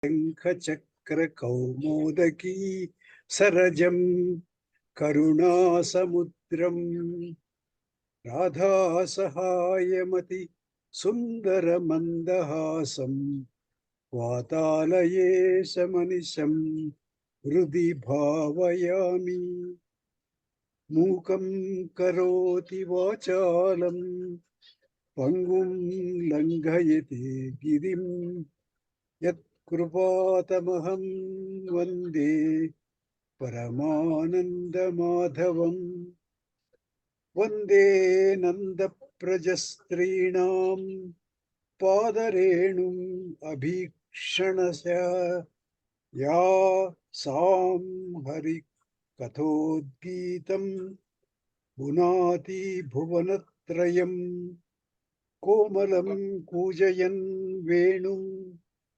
శంఖచక్ర కౌమోదకీ సరజం కరుణాసముద్రం రాధా సహాయమతి సుందరమందహాసం వాతాలయేశమనిశం హృది భావయామి. మూకం కరోతి వాచాలం పంగుం లంఘయతే గిరిం యత్కృపాతమహం వందే పరమానందమాధవం. వందే నందప్రజస్త్రీణాం పాదరేణుం అభీక్షణశ యా సాం హరి కథోద్గీతం పునాతి భువనత్రయం. కోమలం కూజయన్ వేణుం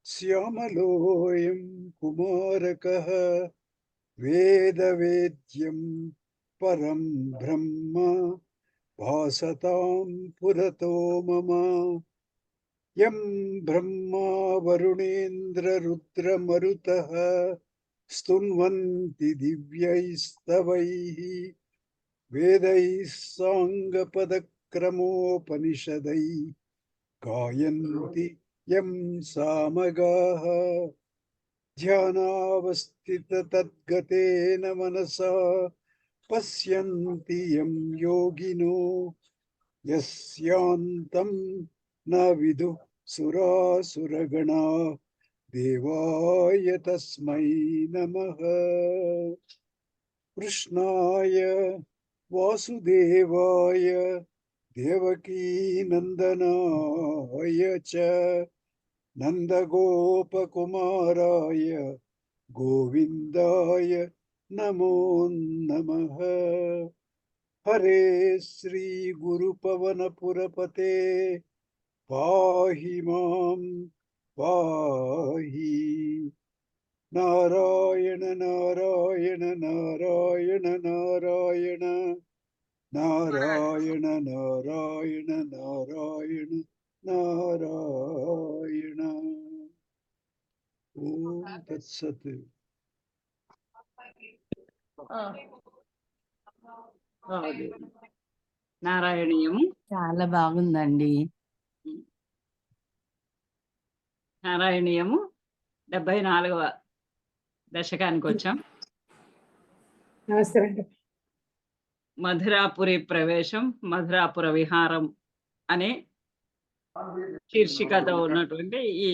శ్యామలోయం కుమారకః వేదవేద్యం పరం బ్రహ్మ భాసతాం పురతో మమ. యం బ్రహ్మా వరుణేంద్రరుద్రమరుతః స్తున్వంతి దివ్యైస్తవైః వేదైః సాంగపదక్రమోపనిషదైః గాయంతి యం సామగాః. ధ్యానావస్థితతద్గతేన మనసా పశ్యంతి యం యోగినో యస్యాంతం న విదుః సురాసురగణాః దేవాయ తస్మై నమః. కృష్ణాయ వాసుదేవాయ దేవకీ నందనాయ చ నందగోపకుమారాయ గోవిందాయ నమో నమః. హరే శ్రీ గురు పవన పురపతే పాహి మాం పాహి. నారాయణ నారాయణ నారాయణ నారాయణ నారాయణ నారాయణ నారాయణ నారాయణ. ఓం తత్సత్. నారాయణీయము చాలా బాగుందండి. నారాయణీయము 74వ దశకానికి వచ్చాం. మధురాపురి ప్రవేశం, మధురాపుర విహారం అనే శీర్షికతో ఉన్నటువంటి ఈ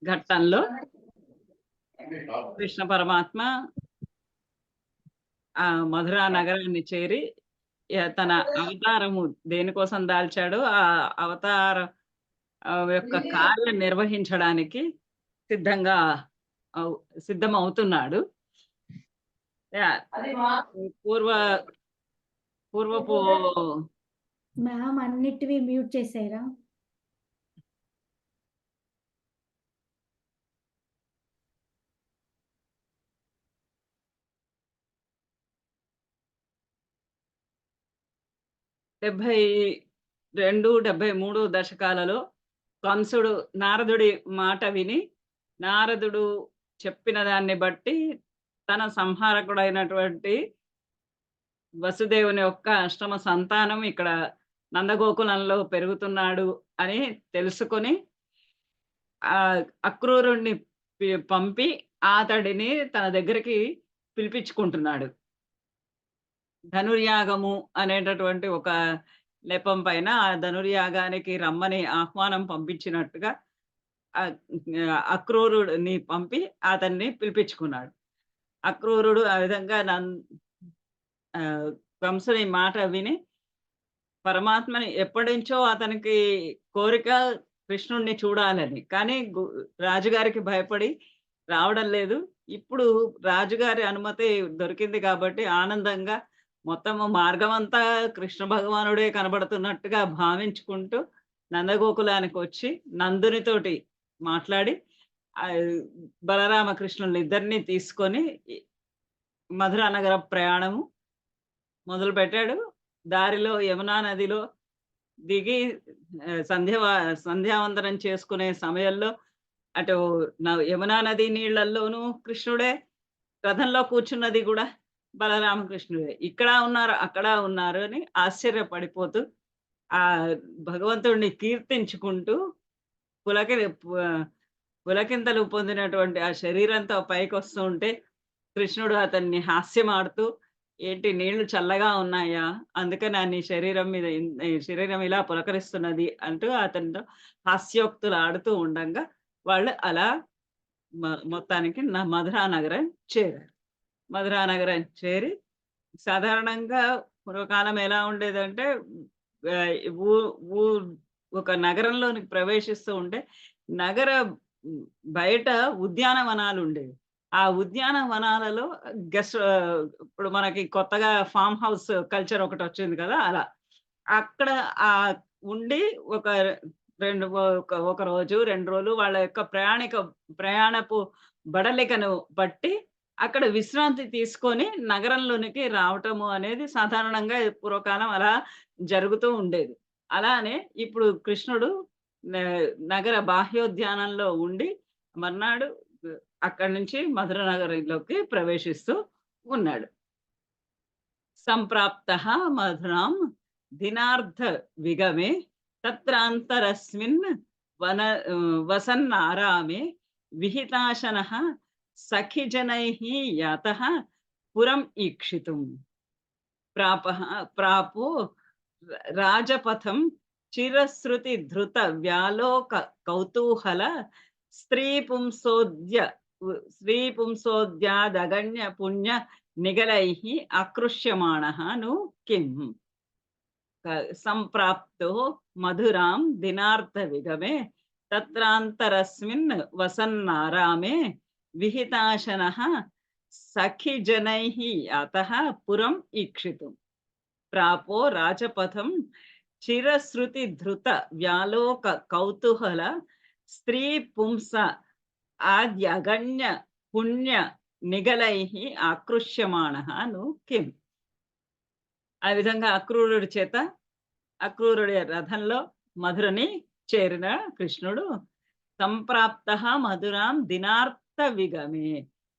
ఘట్టంలో కృష్ణ పరమాత్మ ఆ మధురా నగరాన్ని చేరి తన అవతారము దేనికోసం దాల్చాడో ఆ అవతార యొక్క కార్యం నిర్వహించడానికి సిద్ధమవుతున్నాడు. పూర్వపు మ్యామ్ అన్నిటివి మ్యూట్ చేసారా? డెబ్బై 73 దశకాలలో కంసుడు నారదుడి మాట విని, నారదుడు చెప్పిన దాన్ని బట్టి తన సంహారకుడైనటువంటి వసుదేవుని యొక్క అష్టమ సంతానం ఇక్కడ నందగోకులంలో పెరుగుతున్నాడు అని తెలుసుకొని అక్రూరుణ్ణి పంపి అతడిని తన దగ్గరికి పిలిపించుకుంటున్నాడు. ధనుర్యాగము అనేటటువంటి ఒక నెపం పైన ఆ ధనుర్యాగానికి రమ్మని ఆహ్వానం పంపించినట్టుగా అక్రూరుడిని పంపి అతన్ని పిలిపించుకున్నాడు. అక్రూరుడు ఆ విధంగా కంసుని మాట విని పరమాత్మని ఎప్పటి నుంచో అతనికి కోరిక కృష్ణుణ్ణి చూడాలని, కానీ రాజుగారికి భయపడి రావడం లేదు. ఇప్పుడు రాజుగారి అనుమతి దొరికింది కాబట్టి ఆనందంగా మొత్తము మార్గం అంతా కృష్ణ భగవానుడే కనబడుతున్నట్టుగా భావించుకుంటూ నందగోకులానికి వచ్చి నందునితోటి మాట్లాడి బలరామకృష్ణులు ఇద్దరిని తీసుకొని మధురా నగర ప్రయాణము మొదలు పెట్టాడు. దారిలో యమునా నదిలో దిగి సంధ్యావందనం చేసుకునే సమయంలో అటు యమునా నది నీళ్ళల్లోనూ కృష్ణుడే, రథంలో కూర్చున్నది కూడా బలరామకృష్ణుడే. ఇక్కడ ఉన్నారు, అక్కడ ఉన్నారు అని ఆశ్చర్యపడిపోతూ ఆ భగవంతుడిని కీర్తించుకుంటూ పులకి పులకింతలు పొందినటువంటి ఆ శరీరంతో పైకొస్తూ ఉంటే కృష్ణుడు అతన్ని హాస్యమాడుతూ, "ఏంటి నీళ్లు చల్లగా ఉన్నాయా? అందుకని నీ శరీరం మీద ఈ శరీరం ఇలా పులకరిస్తున్నది" అంటూ అతనితో హాస్యోక్తులు ఆడుతూ ఉండంగా వాళ్ళు అలా మొత్తానికి మధురా నగరం చేరారు. మధురా నగరం చేరి సాధారణంగా పూర్వకాలం ఎలా ఉండేదంటే ఆహ్, ఊ ఊ ఒక నగరంలోనికి ప్రవేశిస్తూ ఉంటే నగర బయట ఉద్యానవనాలుండేవి. ఆ ఉద్యానవనాలలో ఇప్పుడు మనకి కొత్తగా ఫార్మ్ హౌస్ కల్చర్ ఒకటొచ్చింది కదా! అలా. అక్కడ ఉండి ఒక ఒక రోజు, 2 రోజులు వాళ్ళ యొక్క ప్రయాణపు బడలికను బట్టి అక్కడ విశ్రాంతి తీసుకొని నగరంలోనికి రావటము అనేది సాధారణంగా పూర్వకాలం అలా జరుగుతూ ఉండేది. అలానే ఇప్పుడు కృష్ణుడు న నగర బాహ్యోద్యానంలో ఉండి మర్నాడు అక్కడి నుంచి మధుర నగరంలోకి ప్రవేశిస్తూ ఉన్నాడు. సంప్రాప్తః మధురాం దినార్ధ విగమే తత్రాంతరస్మిన్ వసన్నారామే విహితాశనః సఖిజనైః యాతః పురం ఈక్షితుం. ప్రాపో రాజపథం చిరశ్రుతి ధృత వ్యాలోక కౌతూహల స్త్రీపుంసోద్యాదగణ్య పుణ్య నిగలైః ఆకృష్యమాణః ను కిం. సంప్రాప్తో మధురాం దినార్థ విగమే తత్రాంతరస్మిన్ వసన్నారామే విహితాశనః సఖిజనైః యాతః పురం ఈక్షితుం. ప్రాపో రాజపథం చిరశ్రుతి ధృత వ్యాలోక కౌతూహల స్త్రీ పుంస ఆద్యగణ్య పుణ్య నిగలైః ఆకృష్యమాణః ను కిం. ఆ విధంగా అక్రూరుడి రథంలో మధురని చేరిన కృష్ణుడు సంప్రాప్తః మధురాం దినార్థ విగమే,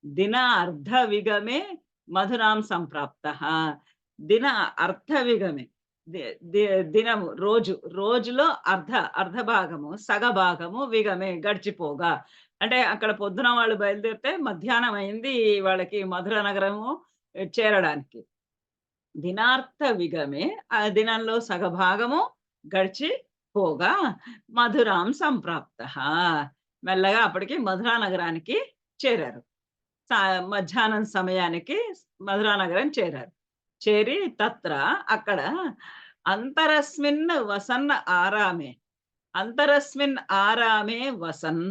దిన అర్ధ విగమే మధురాం సంప్రాప్తః. దిన అర్ధ విగమే దినము రోజులో అర్ధ భాగము, సగ భాగము విగమే గడిచిపోగా. అంటే అక్కడ పొద్దున వాళ్ళు బయలుదేరితే మధ్యాహ్నం అయింది వాళ్ళకి మధుర నగరము చేరడానికి. దినార్థ విగమే ఆ దినంలో సగభాగము గడిచిపోగా మధురాం సంప్రాప్తః మెల్లగా అప్పటికి మధురా నగరానికి చేరారు. మధ్యాహ్నం సమయానికి మధురా నగరం చేరారు. చేరి తత్ర అక్కడ అంతరస్మిన్ వసన్న ఆరామే, అంతరస్మిన్ ఆరామే వసన్.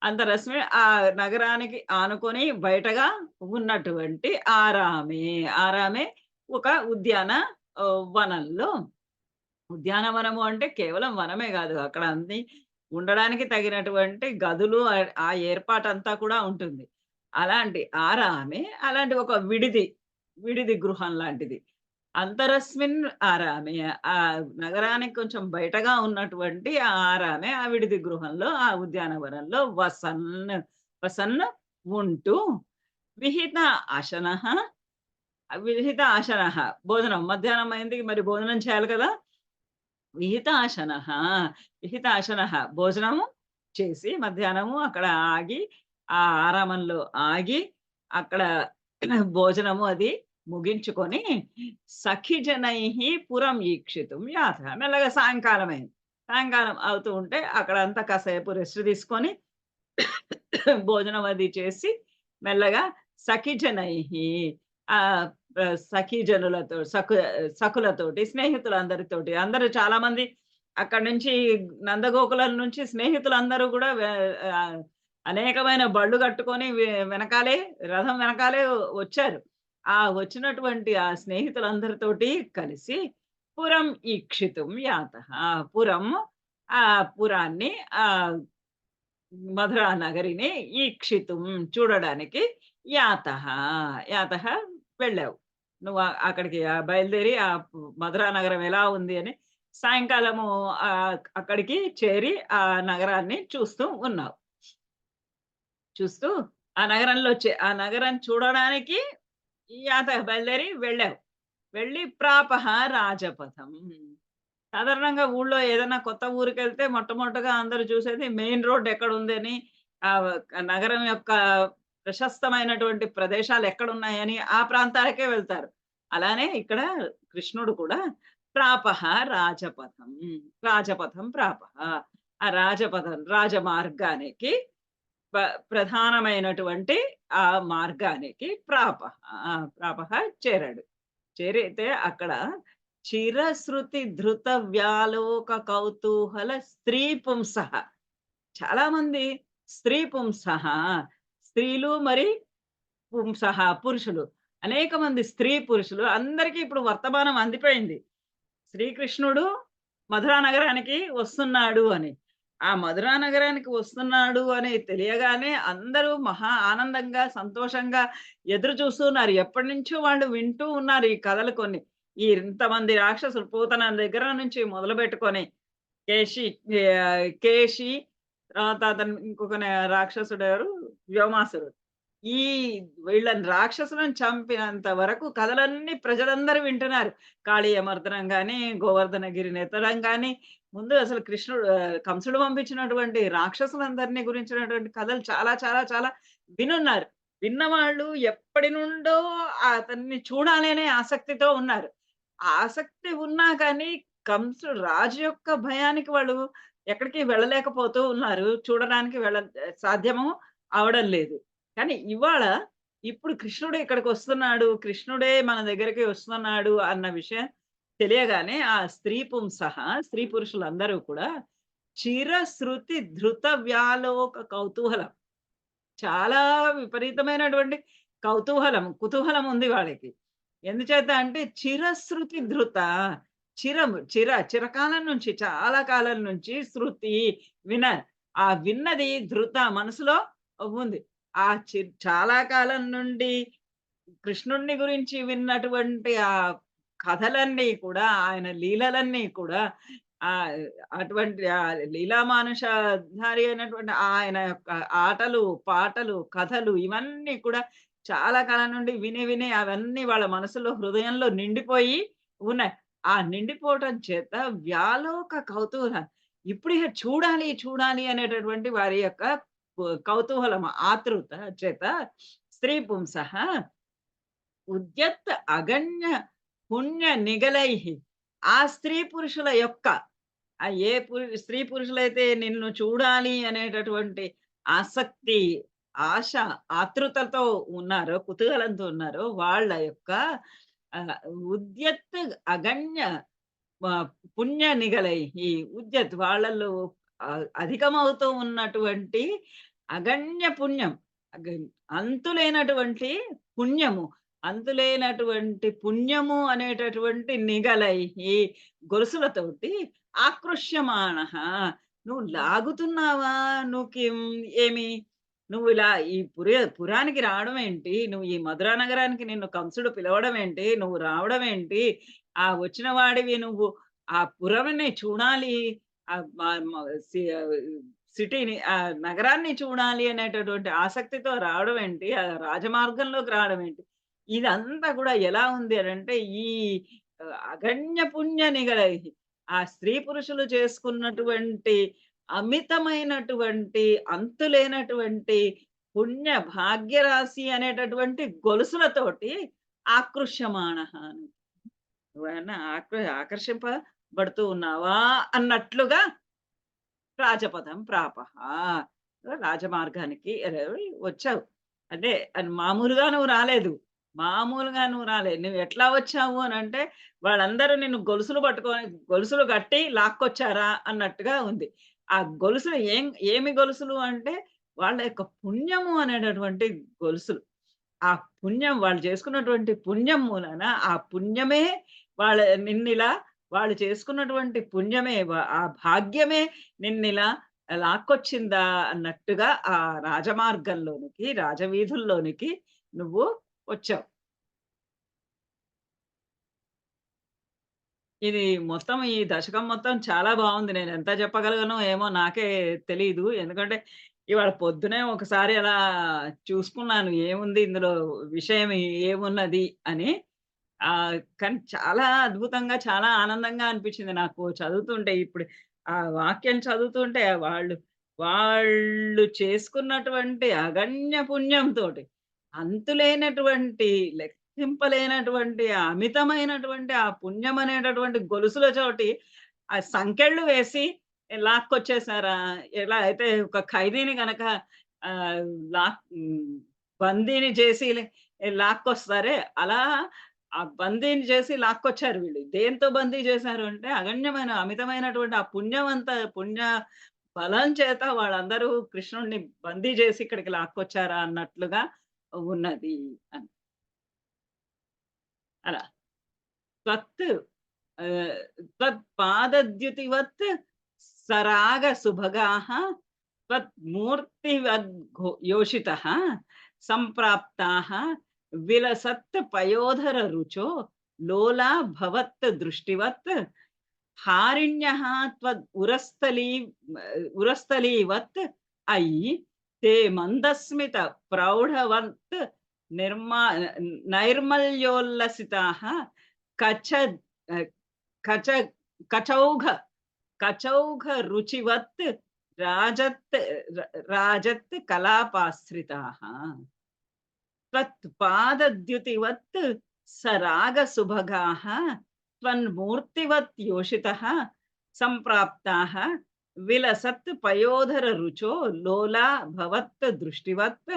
అంతరస్మిన్ ఆ నగరానికి ఆనుకొని బయటగా ఉన్నటువంటి ఆరామే ఒక వనంలో. ఉద్యానవనము అంటే కేవలం వనమే కాదు, అక్కడ అన్ని ఉండడానికి తగినటువంటి గదులు ఆ ఏర్పాటంతా కూడా ఉంటుంది. అలాంటి ఆరామే, అలాంటి ఒక విడిది గృహం లాంటిది. అంతరస్మిన్ ఆరామే, ఆ నగరానికి కొంచెం బయటగా ఉన్నటువంటి ఆ ఆరామే, ఆ విడిది గృహంలో, ఆ ఉద్యానవనంలో వసన్ ఉంటూ విహిత ఆశనః భోజనం మధ్యాహ్నం అయింది, మరి భోజనం చేయాలి కదా. విహిత ఆశనః భోజనము చేసి మధ్యాహ్నము అక్కడ ఆగి, ఆ ఆరామంలో ఆగి అక్కడ భోజనము అది ముగించుకొని సఖిజనైః పురం ఈక్షితుం యాథ. మెల్లగా సాయంకాలం అయింది. సాయంకాలం అవుతూ ఉంటే అక్కడ అంతా కాసేపు రెస్ట్ తీసుకొని భోజనం అది చేసి మెల్లగా సఖిజనైః ఆ సఖీజనులతో సఖులతోటి స్నేహితులందరితోటి, అందరూ చాలా మంది అక్కడి నుంచి నందగోకులం నుంచి స్నేహితులందరూ కూడా అనేకమైన బళ్ళు కట్టుకొని రథం వెనకాలే వచ్చారు. ఆ వచ్చినటువంటి ఆ స్నేహితులందరితోటి కలిసి పురం ఈక్షితుం యాతః. ఆ పురాన్ని, ఆ మధురా నగరిని ఈక్షితుం చూడడానికి యాతః వెళ్ళావు. నువ్వు అక్కడికి బయలుదేరి ఆ మధురా నగరం ఎలా ఉంది అని సాయంకాలము అక్కడికి చేరి ఆ నగరాన్ని చూస్తూ ఉన్నావు. చూస్తూ ఆ నగరం చూడడానికి బయలుదేరి వెళ్ళావు. వెళ్ళి ప్రాపహ రాజపథం. సాధారణంగా ఊళ్ళో ఏదైనా కొత్త ఊరికెళ్తే మొట్టమొదటగా అందరూ చూసేది మెయిన్ రోడ్ ఎక్కడుందని, ఆహ్, నగరం యొక్క ప్రశస్తమైనటువంటి ప్రదేశాలు ఎక్కడున్నాయని ఆ ప్రాంతాలకే వెళ్తారు. అలానే ఇక్కడ కృష్ణుడు కూడా ప్రాపహ రాజపథం. రాజపథం ప్రాపహ. ఆ రాజమార్గానికి ప ప్రధానమైనటువంటి ఆ మార్గానికి ప్రాపహ చేరాడు. చేరితే అక్కడ చిరశ్రుతి ధృత వ్యాలోక కౌతూహల స్త్రీ పుంసః. చాలా మంది స్త్రీ పుంసః, స్త్రీలు మరి పుంసః పురుషులు. అనేక మంది స్త్రీ పురుషులు అందరికీ ఇప్పుడు వర్తమానం అందిపోయింది. శ్రీకృష్ణుడు మధురా నగరానికి వస్తున్నాడు అని. ఆ మధురా నగరానికి వస్తున్నాడు అని తెలియగానే అందరూ మహా ఆనందంగా, సంతోషంగా ఎదురు చూస్తున్నారు. ఎప్పటినుంచో వాళ్ళు వింటూ ఉన్నారు ఈ కథలు కొన్ని. ఈ ఇంతమంది రాక్షసులు పూతన దగ్గర నుంచి మొదలుపెట్టుకొని కేశి కేశి తర్వాత అతను ఇంకొక రాక్షసుడెవరు? వ్యోమాసురుడు. ఈ వీళ్ళని రాక్షసులను చంపినంత వరకు కథలన్నీ ప్రజలందరూ వింటున్నారు. కాళీయ మర్దనం గాని, గోవర్ధనగిరి నెత్తడం గాని, ముందు అసలు కంసుడు పంపించినటువంటి రాక్షసులందరిని గురించినటువంటి కథలు చాలా చాలా చాలా వినున్నారు. విన్నవాళ్ళు ఎప్పటి నుండో అతన్ని చూడాలి అనే ఆసక్తితో ఉన్నారు. ఆసక్తి ఉన్నా కానీ కంసుడు రాజు యొక్క భయానికి వాళ్ళు ఎక్కడికి వెళ్ళలేకపోతూ ఉన్నారు. చూడడానికి సాధ్యము అవ్వడం లేదు. కానీ ఇప్పుడు కృష్ణుడు ఇక్కడికొస్తున్నాడు, కృష్ణుడే మన దగ్గరికి వస్తున్నాడు అన్న విషయం తెలియగానే ఆ స్త్రీ పురుషులందరూ కూడా చిరశ్రుతి ధృత వ్యాలోక కౌతూహలం. చాలా విపరీతమైనటువంటి కుతూహలం ఉంది వాళ్ళకి. ఎందుచేత అంటే చిరశ్రుతి ధృత. చిరకాలం నుంచి, చాలా కాలం నుంచి శృతి ఆ విన్నది ధృత మనసులో ఉంది. చాలా కాలం నుండి కృష్ణుడిని గురించి విన్నటువంటి ఆ కథలన్నీ కూడా, ఆయన లీలలన్నీ కూడా, అటువంటి లీలామానుషధారి అయినటువంటి ఆయన యొక్క ఆటలు, పాటలు, కథలు ఇవన్నీ కూడా చాలా కాలం నుండి విని అవన్నీ వాళ్ళ మనసులో, హృదయంలో నిండిపోయి ఉన్నాయి. ఆ నిండిపోవటం చేత వ్యాలోక కౌతూహలం. ఇప్పుడు ఇక చూడాలి అనేటటువంటి వారి యొక్క కౌతూహలం, ఆతృత చేత స్త్రీ పుంసః ఉద్యత్ అగణ్య పుణ్య నిగలైః. ఆ స్త్రీ పురుషుల యొక్క స్త్రీ పురుషులైతే నిన్ను చూడాలి అనేటటువంటి ఆసక్తి, ఆశ, ఆతృతతో ఉన్నారో, కుతూహలంతో ఉన్నారో వాళ్ళ యొక్క ఉద్యత్ అగణ్య పుణ్య నిగలైః. వాళ్ళలో అధికమవుతూ ఉన్నటువంటి అగణ్య పుణ్యం, అంతులేనటువంటి పుణ్యము, అనేటటువంటి నిగలైః గొలుసులతోటి ఆకృష్యమాణః. నువ్వు లాగుతున్నావా? ఏమి నువ్వు ఇలా ఈ పురానికి రావడం ఏంటి? నువ్వు ఈ మధురా నగరానికి నిన్ను కంసుడు పిలవడం ఏంటి? నువ్వు రావడం ఏంటి? వచ్చిన వాడివి నువ్వు ఆ పురముని చూడాలి, సిటీని, ఆ నగరాన్ని చూడాలి అనేటటువంటి ఆసక్తితో రావడం ఏంటి? ఆ రాజమార్గంలోకి రావడం ఏంటి? ఇదంతా కూడా ఎలా ఉంది అనంటే ఈ అగణ్య పుణ్య నిగలైః. ఆ స్త్రీ పురుషులు చేసుకున్నటువంటి అమితమైనటువంటి, అంతులేనటువంటి పుణ్య భాగ్యరాశి అనేటటువంటి గొలుసులతోటి ఆకృష్యమాణః. నువ్వేమన్నా ఆకర్షింపబడుతూ ఉన్నావా అన్నట్లుగా రాజపథం ప్రాపహ. రాజమార్గానికి వచ్చావు. అంటే మామూలుగా నువ్వు రాలేదు. నువ్వు ఎట్లా వచ్చావు అనంటే వాళ్ళందరూ నిన్ను గొలుసులు కట్టి లాక్కొచ్చారా అన్నట్టుగా ఉంది. ఆ గొలుసులు ఏమి గొలుసులు అంటే వాళ్ళ యొక్క పుణ్యము అనేటటువంటి గొలుసులు. ఆ పుణ్యం, వాళ్ళు చేసుకున్నటువంటి పుణ్యం మూలాన ఆ పుణ్యమే వాళ్ళు చేసుకున్నటువంటి పుణ్యమే, ఆ భాగ్యమే నిన్నిలా లాక్కొచ్చిందా అన్నట్టుగా ఆ రాజమార్గంలోనికి, రాజవీధుల్లోనికి నువ్వు వచ్చావు. ఇది మొత్తం ఈ దశకం మొత్తం చాలా బావుంది. నేనెంత చెప్పగలను ఏమో నాకే తెలీదు. ఎందుకంటే ఇవాళ పొద్దునే ఒకసారి అలా చూసుకున్నాను. ఏముంది ఇందులో విషయం ఏమున్నది అని. కానీ చాలా అద్భుతంగా, చాలా ఆనందంగా అనిపించింది నాకు చదువుతుంటే. ఇప్పుడు ఆ వాక్యం చదువుతుంటే వాళ్ళు చేసుకున్నటువంటి అగణ్య పుణ్యంతోటి, అంతులేనటువంటి, లెక్కింపలేనటువంటి, అమితమైనటువంటి ఆ పుణ్యం అనేటటువంటి గొలుసుల చోటి ఆ సంకెళ్ళు వేసి లాక్కొచ్చేసారా? ఎలా అయితే ఒక ఖైదీని గనక ఆహ్, బందీని చేసి లాక్కొస్తారే, అలా ఆ బందీని చేసి లాక్కొచ్చారు వీళ్ళు. దేంతో బందీ చేశారు అంటే, అగణ్యమైన, అమితమైనటువంటి ఆ పుణ్య బలం చేత వాళ్ళందరూ కృష్ణుడిని బందీ చేసి ఇక్కడికి లాక్కొచ్చారా అన్నట్లుగా ఉన్నది అని. అలా. త్వత్ ఆహ్, త్వత్పాదద్యుతివత్ సరాగ సుభగాః త్వత్మూర్తివద్ఘో యోషితః సంప్రాప్తాః విలసత్ పయోధర రుచో లోలా భవత్ దృష్టివత్ హారిణ్యః త్వద్ ఉరస్థలీవత్ అయి తే మందస్మిత ప్రౌఢవత్ నిర్మా నైర్మల్యోల్లసితాః కచ కచ కచౌఘ కచౌఘ రుచివత్ రాజత్ రాజత్ కలాపాశ్రితాః త్వత్పాదద్యుతివత్ సరాగసుభగాః త్వన్మూర్తివత్ యోషితః సంప్రాప్తాః విలసత్ పయోధర రుచో లోలా భవత్ దృష్టివత్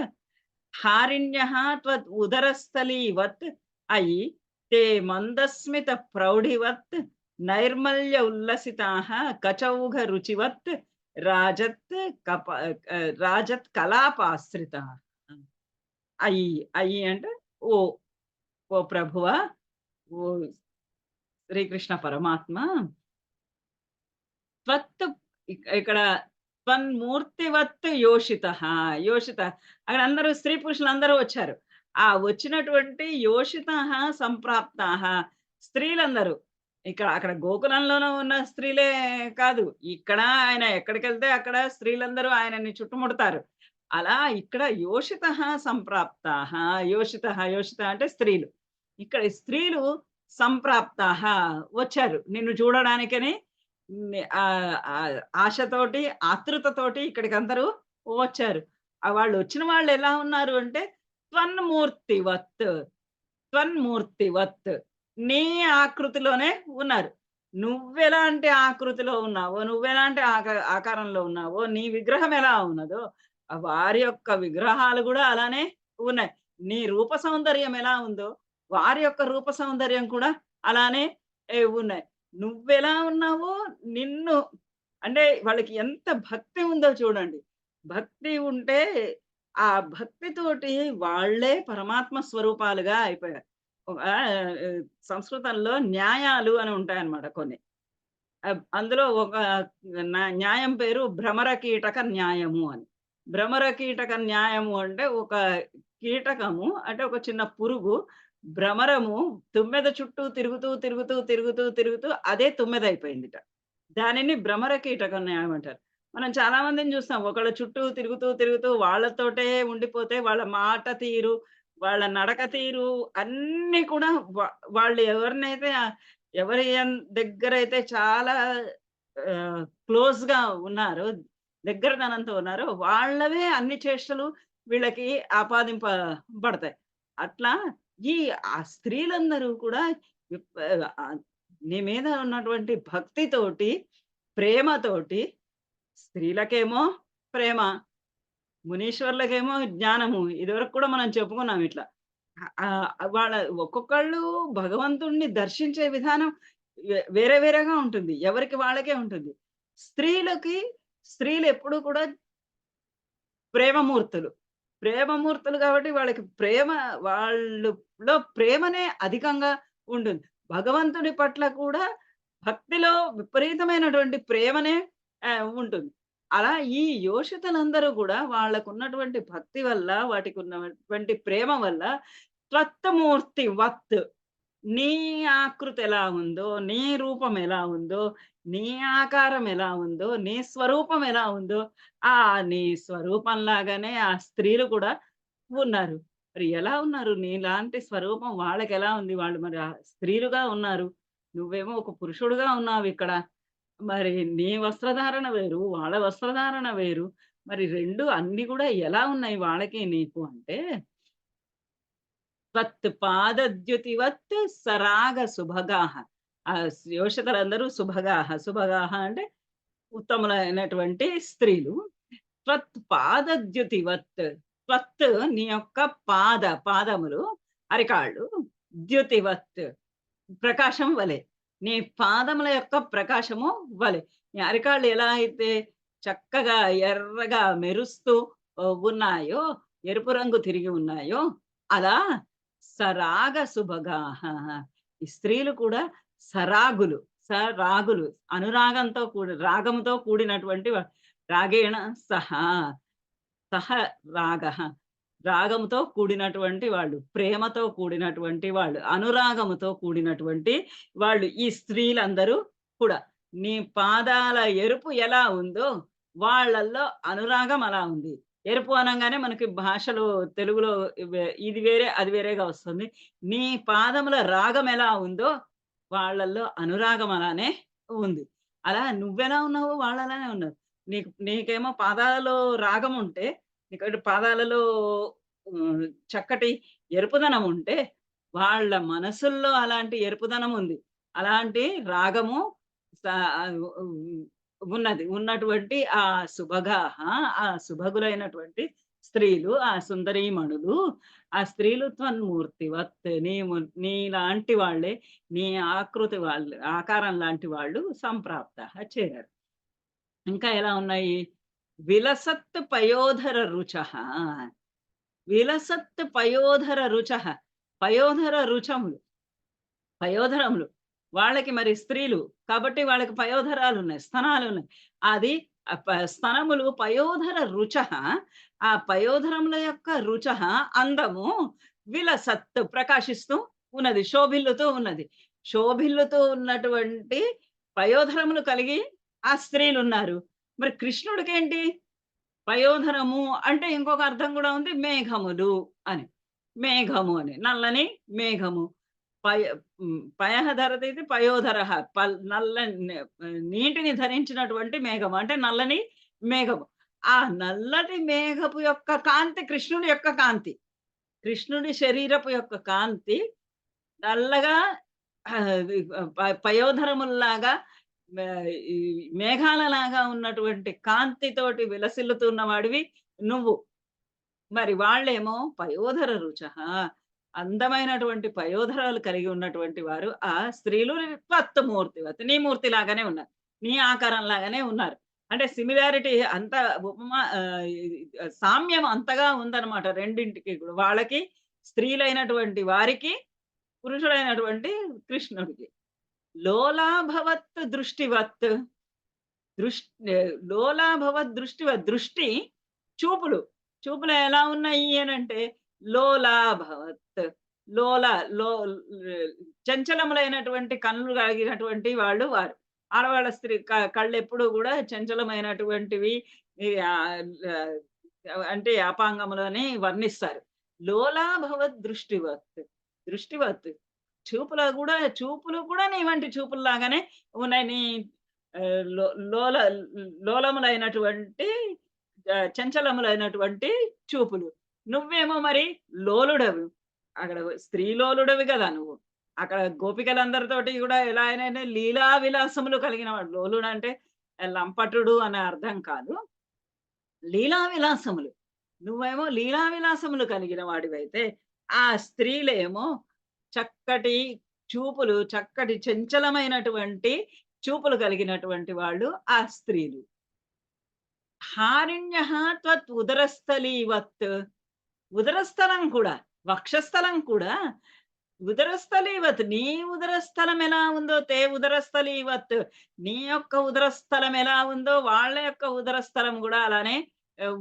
హారిణ్యః త్వద్ ఉదరస్థలీవత్ అయి తే మందస్మిత ప్రౌఢివత్ నైర్మల్య ఉల్లసితాః కచౌఘ రుచివత్ రాజత్ రాజత్ కలాపాశ్రితాః. అయి అయి అంటే ఓ ఓ ప్రభువా, ఓ శ్రీకృష్ణ పరమాత్మ, త్వత్ ఇక్కడ త్వన్మూర్తివత్ యోషితః. అక్కడ అందరూ స్త్రీ పురుషులందరూ వచ్చారు. ఆ వచ్చినటువంటి యోషితః సంప్రాప్తాః స్త్రీలందరూ, అక్కడ గోకులంలోనూ ఉన్న స్త్రీలే కాదు, ఇక్కడ ఆయన ఎక్కడికెళ్తే అక్కడ స్త్రీలందరూ ఆయనని చుట్టుముడతారు. అలా ఇక్కడ యోషితః సంప్రాప్తాః. యోషిత అంటే స్త్రీలు. ఇక్కడ స్త్రీలు సంప్రాప్తాః వచ్చారు నిన్ను చూడడానికని. ఆశతోటి, ఆతృతతోటి ఇక్కడికందరూ వచ్చారు. వాళ్ళొచ్చిన వాళ్ళెలా ఉన్నారు అంటే త్వన్మూర్తివత్, త్వన్మూర్తివత్ నీ ఆకృతిలోనే ఉన్నారు. నువ్వెలాంటి ఆకృతిలో ఉన్నావో, నువ్వెలాంటి ఆకారంలో ఉన్నావో, నీ విగ్రహం ఎలా ఉన్నదో వారి యొక్క విగ్రహాలు గూడా అలానే ఉన్నాయి. నీ రూప సౌందర్యం ఎలా ఉందో వారి యొక్క రూప సౌందర్యం కూడా అలానే ఉన్నాయి. నువ్వెలా ఉన్నావో నిన్ను, అంటే వాళ్ళకి ఎంత భక్తి ఉందో చూడండి. భక్తి ఉంటే ఆ భక్తితోటి వాళ్ళే పరమాత్మ స్వరూపాలుగా అయిపోయారు. సంస్కృతంలో న్యాయాలు అని ఉంటాయన్నమాట కొన్ని. అందులో ఒక న్యాయం పేరు భ్రమర కీటక న్యాయము అని. భ్రమర కీటక న్యాయము అంటే ఒక కీటకము, అంటే ఒక చిన్న పురుగు భ్రమరము తుమ్మెద చుట్టూ తిరుగుతూ అదే తుమ్మెదయిపోయిందిట. దానిని భ్రమర కీటక న్యాయం అంటారు. మనం చాలా మందిని చూస్తాం. ఒకళ్ళ చుట్టూ తిరుగుతూ వాళ్ళతోటే ఉండిపోతే వాళ్ళ మాట తీరు, వాళ్ళ నడక తీరు అన్నీ కూడా వాళ్ళు ఎవరి దగ్గరైతే చాలా క్లోజ్‌గా ఉన్నారో, దగ్గరదనంతో ఉన్నారో వాళ్ళవే అన్ని చేష్టలు వీళ్ళకి ఆపాదింపబడతాయి. అట్లా ఆ స్త్రీలందరూ కూడా నీ మీద ఉన్నటువంటి భక్తితోటి, ప్రేమతోటి, స్త్రీలకేమో ప్రేమ, మునీశ్వరులకేమో జ్ఞానము. ఇదివరకు కూడా మనం చెప్పుకున్నాం ఇట్లా. వాళ్ళ ఒక్కొక్కళ్ళు భగవంతుడిని దర్శించే విధానం వేరే వేరేగా ఉంటుంది. ఎవరికి వాళ్ళకే ఉంటుంది. స్త్రీలు ఎప్పుడూ కూడా ప్రేమమూర్తులు. ప్రేమమూర్తులు కాబట్టి వాళ్ళకి వాళ్ళలో ప్రేమనే అధికంగా ఉంటుంది. భగవంతుడి పట్ల కూడా భక్తిలో విపరీతమైనటువంటి ప్రేమనే ఉంటుంది. అలా ఈ యోషితులందరూ కూడా వాళ్ళకున్నటువంటి భక్తి వల్ల, వాటికున్నటువంటి ప్రేమ వల్ల త్వత్తమూర్తివత్ నీ ఆకృతి ఎలా ఉందో, నీ రూపం ఎలా ఉందో, నీ ఆకారం ఎలా ఉందో, నీ స్వరూపం ఎలా ఉందో, నీ స్వరూపం లాగానే ఆ స్త్రీలు కూడా ఉన్నారు. మరి ఎలా ఉన్నారు? నీలాంటి స్వరూపం వాళ్ళకెలా ఉంది? వాళ్ళు మరి స్త్రీలుగా ఉన్నారు. నువ్వేమో ఒక పురుషుడుగా ఉన్నావిక్కడ. మరి నీ వస్త్రధారణ వేరు, వాళ్ళ వస్త్రధారణ వేరు. మరి 2 అన్నీ కూడా ఎలా ఉన్నాయి వాళ్ళకి నీకు అంటే, త్వత్ పాదద్యుతివత్ సరాగ సుభగాః. యోషకులందరూ సుభగాః. సుభగాః అంటే ఉత్తములైనటువంటి స్త్రీలు. త్వత్ పాదద్యుతివత్. త్వత్ నీ యొక్క పాదములు, అరికాళ్ళు, ద్యుతివత్ ప్రకాశం వలె. నీ పాదముల యొక్క ప్రకాశము వలె. నీ అరికాళ్ళు ఎలా అయితే చక్కగా ఎర్రగా మెరుస్తూ ఉన్నాయో, ఎరుపు రంగు తిరిగి ఉన్నాయో, అలా సరాగ సుభగాః. ఈ స్త్రీలు కూడా సరాగులు, సరాగులు అనురాగంతో రాగముతో కూడినటువంటి రాగేణ సహా, సహ రాగః. రాగముతో కూడినటువంటి వాళ్ళు, ప్రేమతో కూడినటువంటి వాళ్ళు, అనురాగముతో కూడినటువంటి వాళ్ళు ఈ స్త్రీలందరూ కూడా. నీ పాదాల ఎరుపు ఎలా ఉందో వాళ్ళల్లో అనురాగం అలా ఉంది. ఎరుపు అనంగానే మనకి భాషలో తెలుగులో ఇది వేరే, అది వేరేగా వస్తుంది. నీ పాదముల రాగం ఎలా ఉందో వాళ్ళల్లో అనురాగం అలానే ఉంది. అలా నువ్వెలా ఉన్నావో వాళ్ళలానే ఉన్నారు. నీకేమో పాదాలలో రాగం ఉంటే, నీకంటే పాదాలలో చక్కటి ఎరుపుదనం ఉంటే, వాళ్ళ మనసుల్లో అలాంటి ఎరుపుదనం ఉంది. అలాంటి రాగము ఉన్నటువంటి ఆ సుభగాః, ఆ సుభగులైనటువంటి స్త్రీలు, ఆ సుందరీమణులు, ఆ స్త్రీలు త్వన్మూర్తివత్ నీలాంటి వాళ్ళే, నీ ఆకృతి వాళ్ళు, ఆకారం లాంటి వాళ్ళు సంప్రాప్తః చేరారు. ఇంకా ఎలా ఉన్నాయి? విలసత్ పయోధర రుచః. విలసత్ పయోధర రుచః. పయోధర రుచములు, పయోధరములు. వాళ్ళకి మరి స్త్రీలు కాబట్టి వాళ్ళకి పయోధరాలున్నాయి, స్తనాలున్నాయి. అది స్తనములు పయోధర రుచః. ఆ పయోధరముల యొక్క రుచః అందము విలసత్ ప్రకాశిస్తూ ఉన్నది, శోభిల్లుతూ ఉన్నది. శోభిల్లుతూ ఉన్నటువంటి పయోధరములు కలిగి ఆ స్త్రీలున్నారు. మరి కృష్ణుడికేంటి? పయోధరము అంటే ఇంకొక అర్థం కూడా ఉంది, మేఘములు అని. మేఘము అని, నల్లని మేఘము. పయః ధరతీతి పయోధరః. నల్ల నీటిని ధరించినటువంటి మేఘము అంటే నల్లని మేఘము. ఆ నల్లటి మేఘపు యొక్క కాంతి కృష్ణుడి యొక్క కాంతి. కృష్ణుడి శరీరపు యొక్క కాంతి నల్లగా పయోధరముల్లాగా ఈ మేఘాలలాగా ఉన్నటువంటి కాంతితోటి విలసిల్లుతున్న వాడివి నువ్వు. మరి వాళ్ళేమో పయోధర రుచః. అందమైనటువంటి పయోధరాలు కలిగి ఉన్నటువంటి వారు ఆ స్త్రీలు త్వత్మూర్తివత్. నీ మూర్తి లాగానే ఉన్నారు. నీ ఆకారం లాగానే ఉన్నారు. అంటే సిమిలారిటీ అంత సామ్యం అంతగా ఉందన్నమాట రెండింటికి కూడా. వాళ్ళకి స్త్రీలైనటువంటి వారికి, పురుషుడైనటువంటి కృష్ణుడికి. లోలాభవత్ దృష్టివత్. లోలాభవత్ దృష్టివత్. దృష్టి చూపులు. చూపులు ఎలా ఉన్నాయి అనంటే లోలాభవత్. లో చంచలములైనటువంటి కన్నులు కలిగినటువంటి వాళ్ళు వారు. ఆడవాళ్ళ స్త్రీ కళ్ళు ఎప్పుడూ కూడా చంచలమైనటువంటివి అంటే అపాంగములని వర్ణిస్తారు. లోలాభవత్ దృష్టివత్. దృష్టివత్. చూపులు కూడా నీ వంటి చూపుల్లాగానే ఉన్నాయి. నీ లోలములైనటువంటి చంచలములైనటువంటి చూపులు. నువ్వేమో మరి లోలుడవు. అక్కడ స్త్రీలోలుడవి కదా నువ్వు. అక్కడ గోపికలందరితోటి కూడా ఎలా అయినా లీలా విలాసములు కలిగిన వాడు. లోలుడు అంటే లంపటుడు అనే అర్థం కాదు. లీలా విలాసములు. నువ్వేమో లీలా విలాసములు కలిగిన వాడివైతే, ఆ స్త్రీలేమో చక్కటి చూపులు, చక్కటి చంచలమైనటువంటి చూపులు కలిగినటువంటి వాళ్ళు ఆ స్త్రీలు. హారిణ్యః త్వత్ ఉదరస్థలీవత్. ఉదరస్థలం కూడా, వక్షస్థలం కూడా ఉదరస్థలీవత్. నీ ఉదరస్థలం ఎలా ఉందో తే ఉదరస్థలీవత్. నీ యొక్క ఉదరస్థలం ఎలా ఉందో వాళ్ళ యొక్క ఉదరస్థలం కూడా అలానే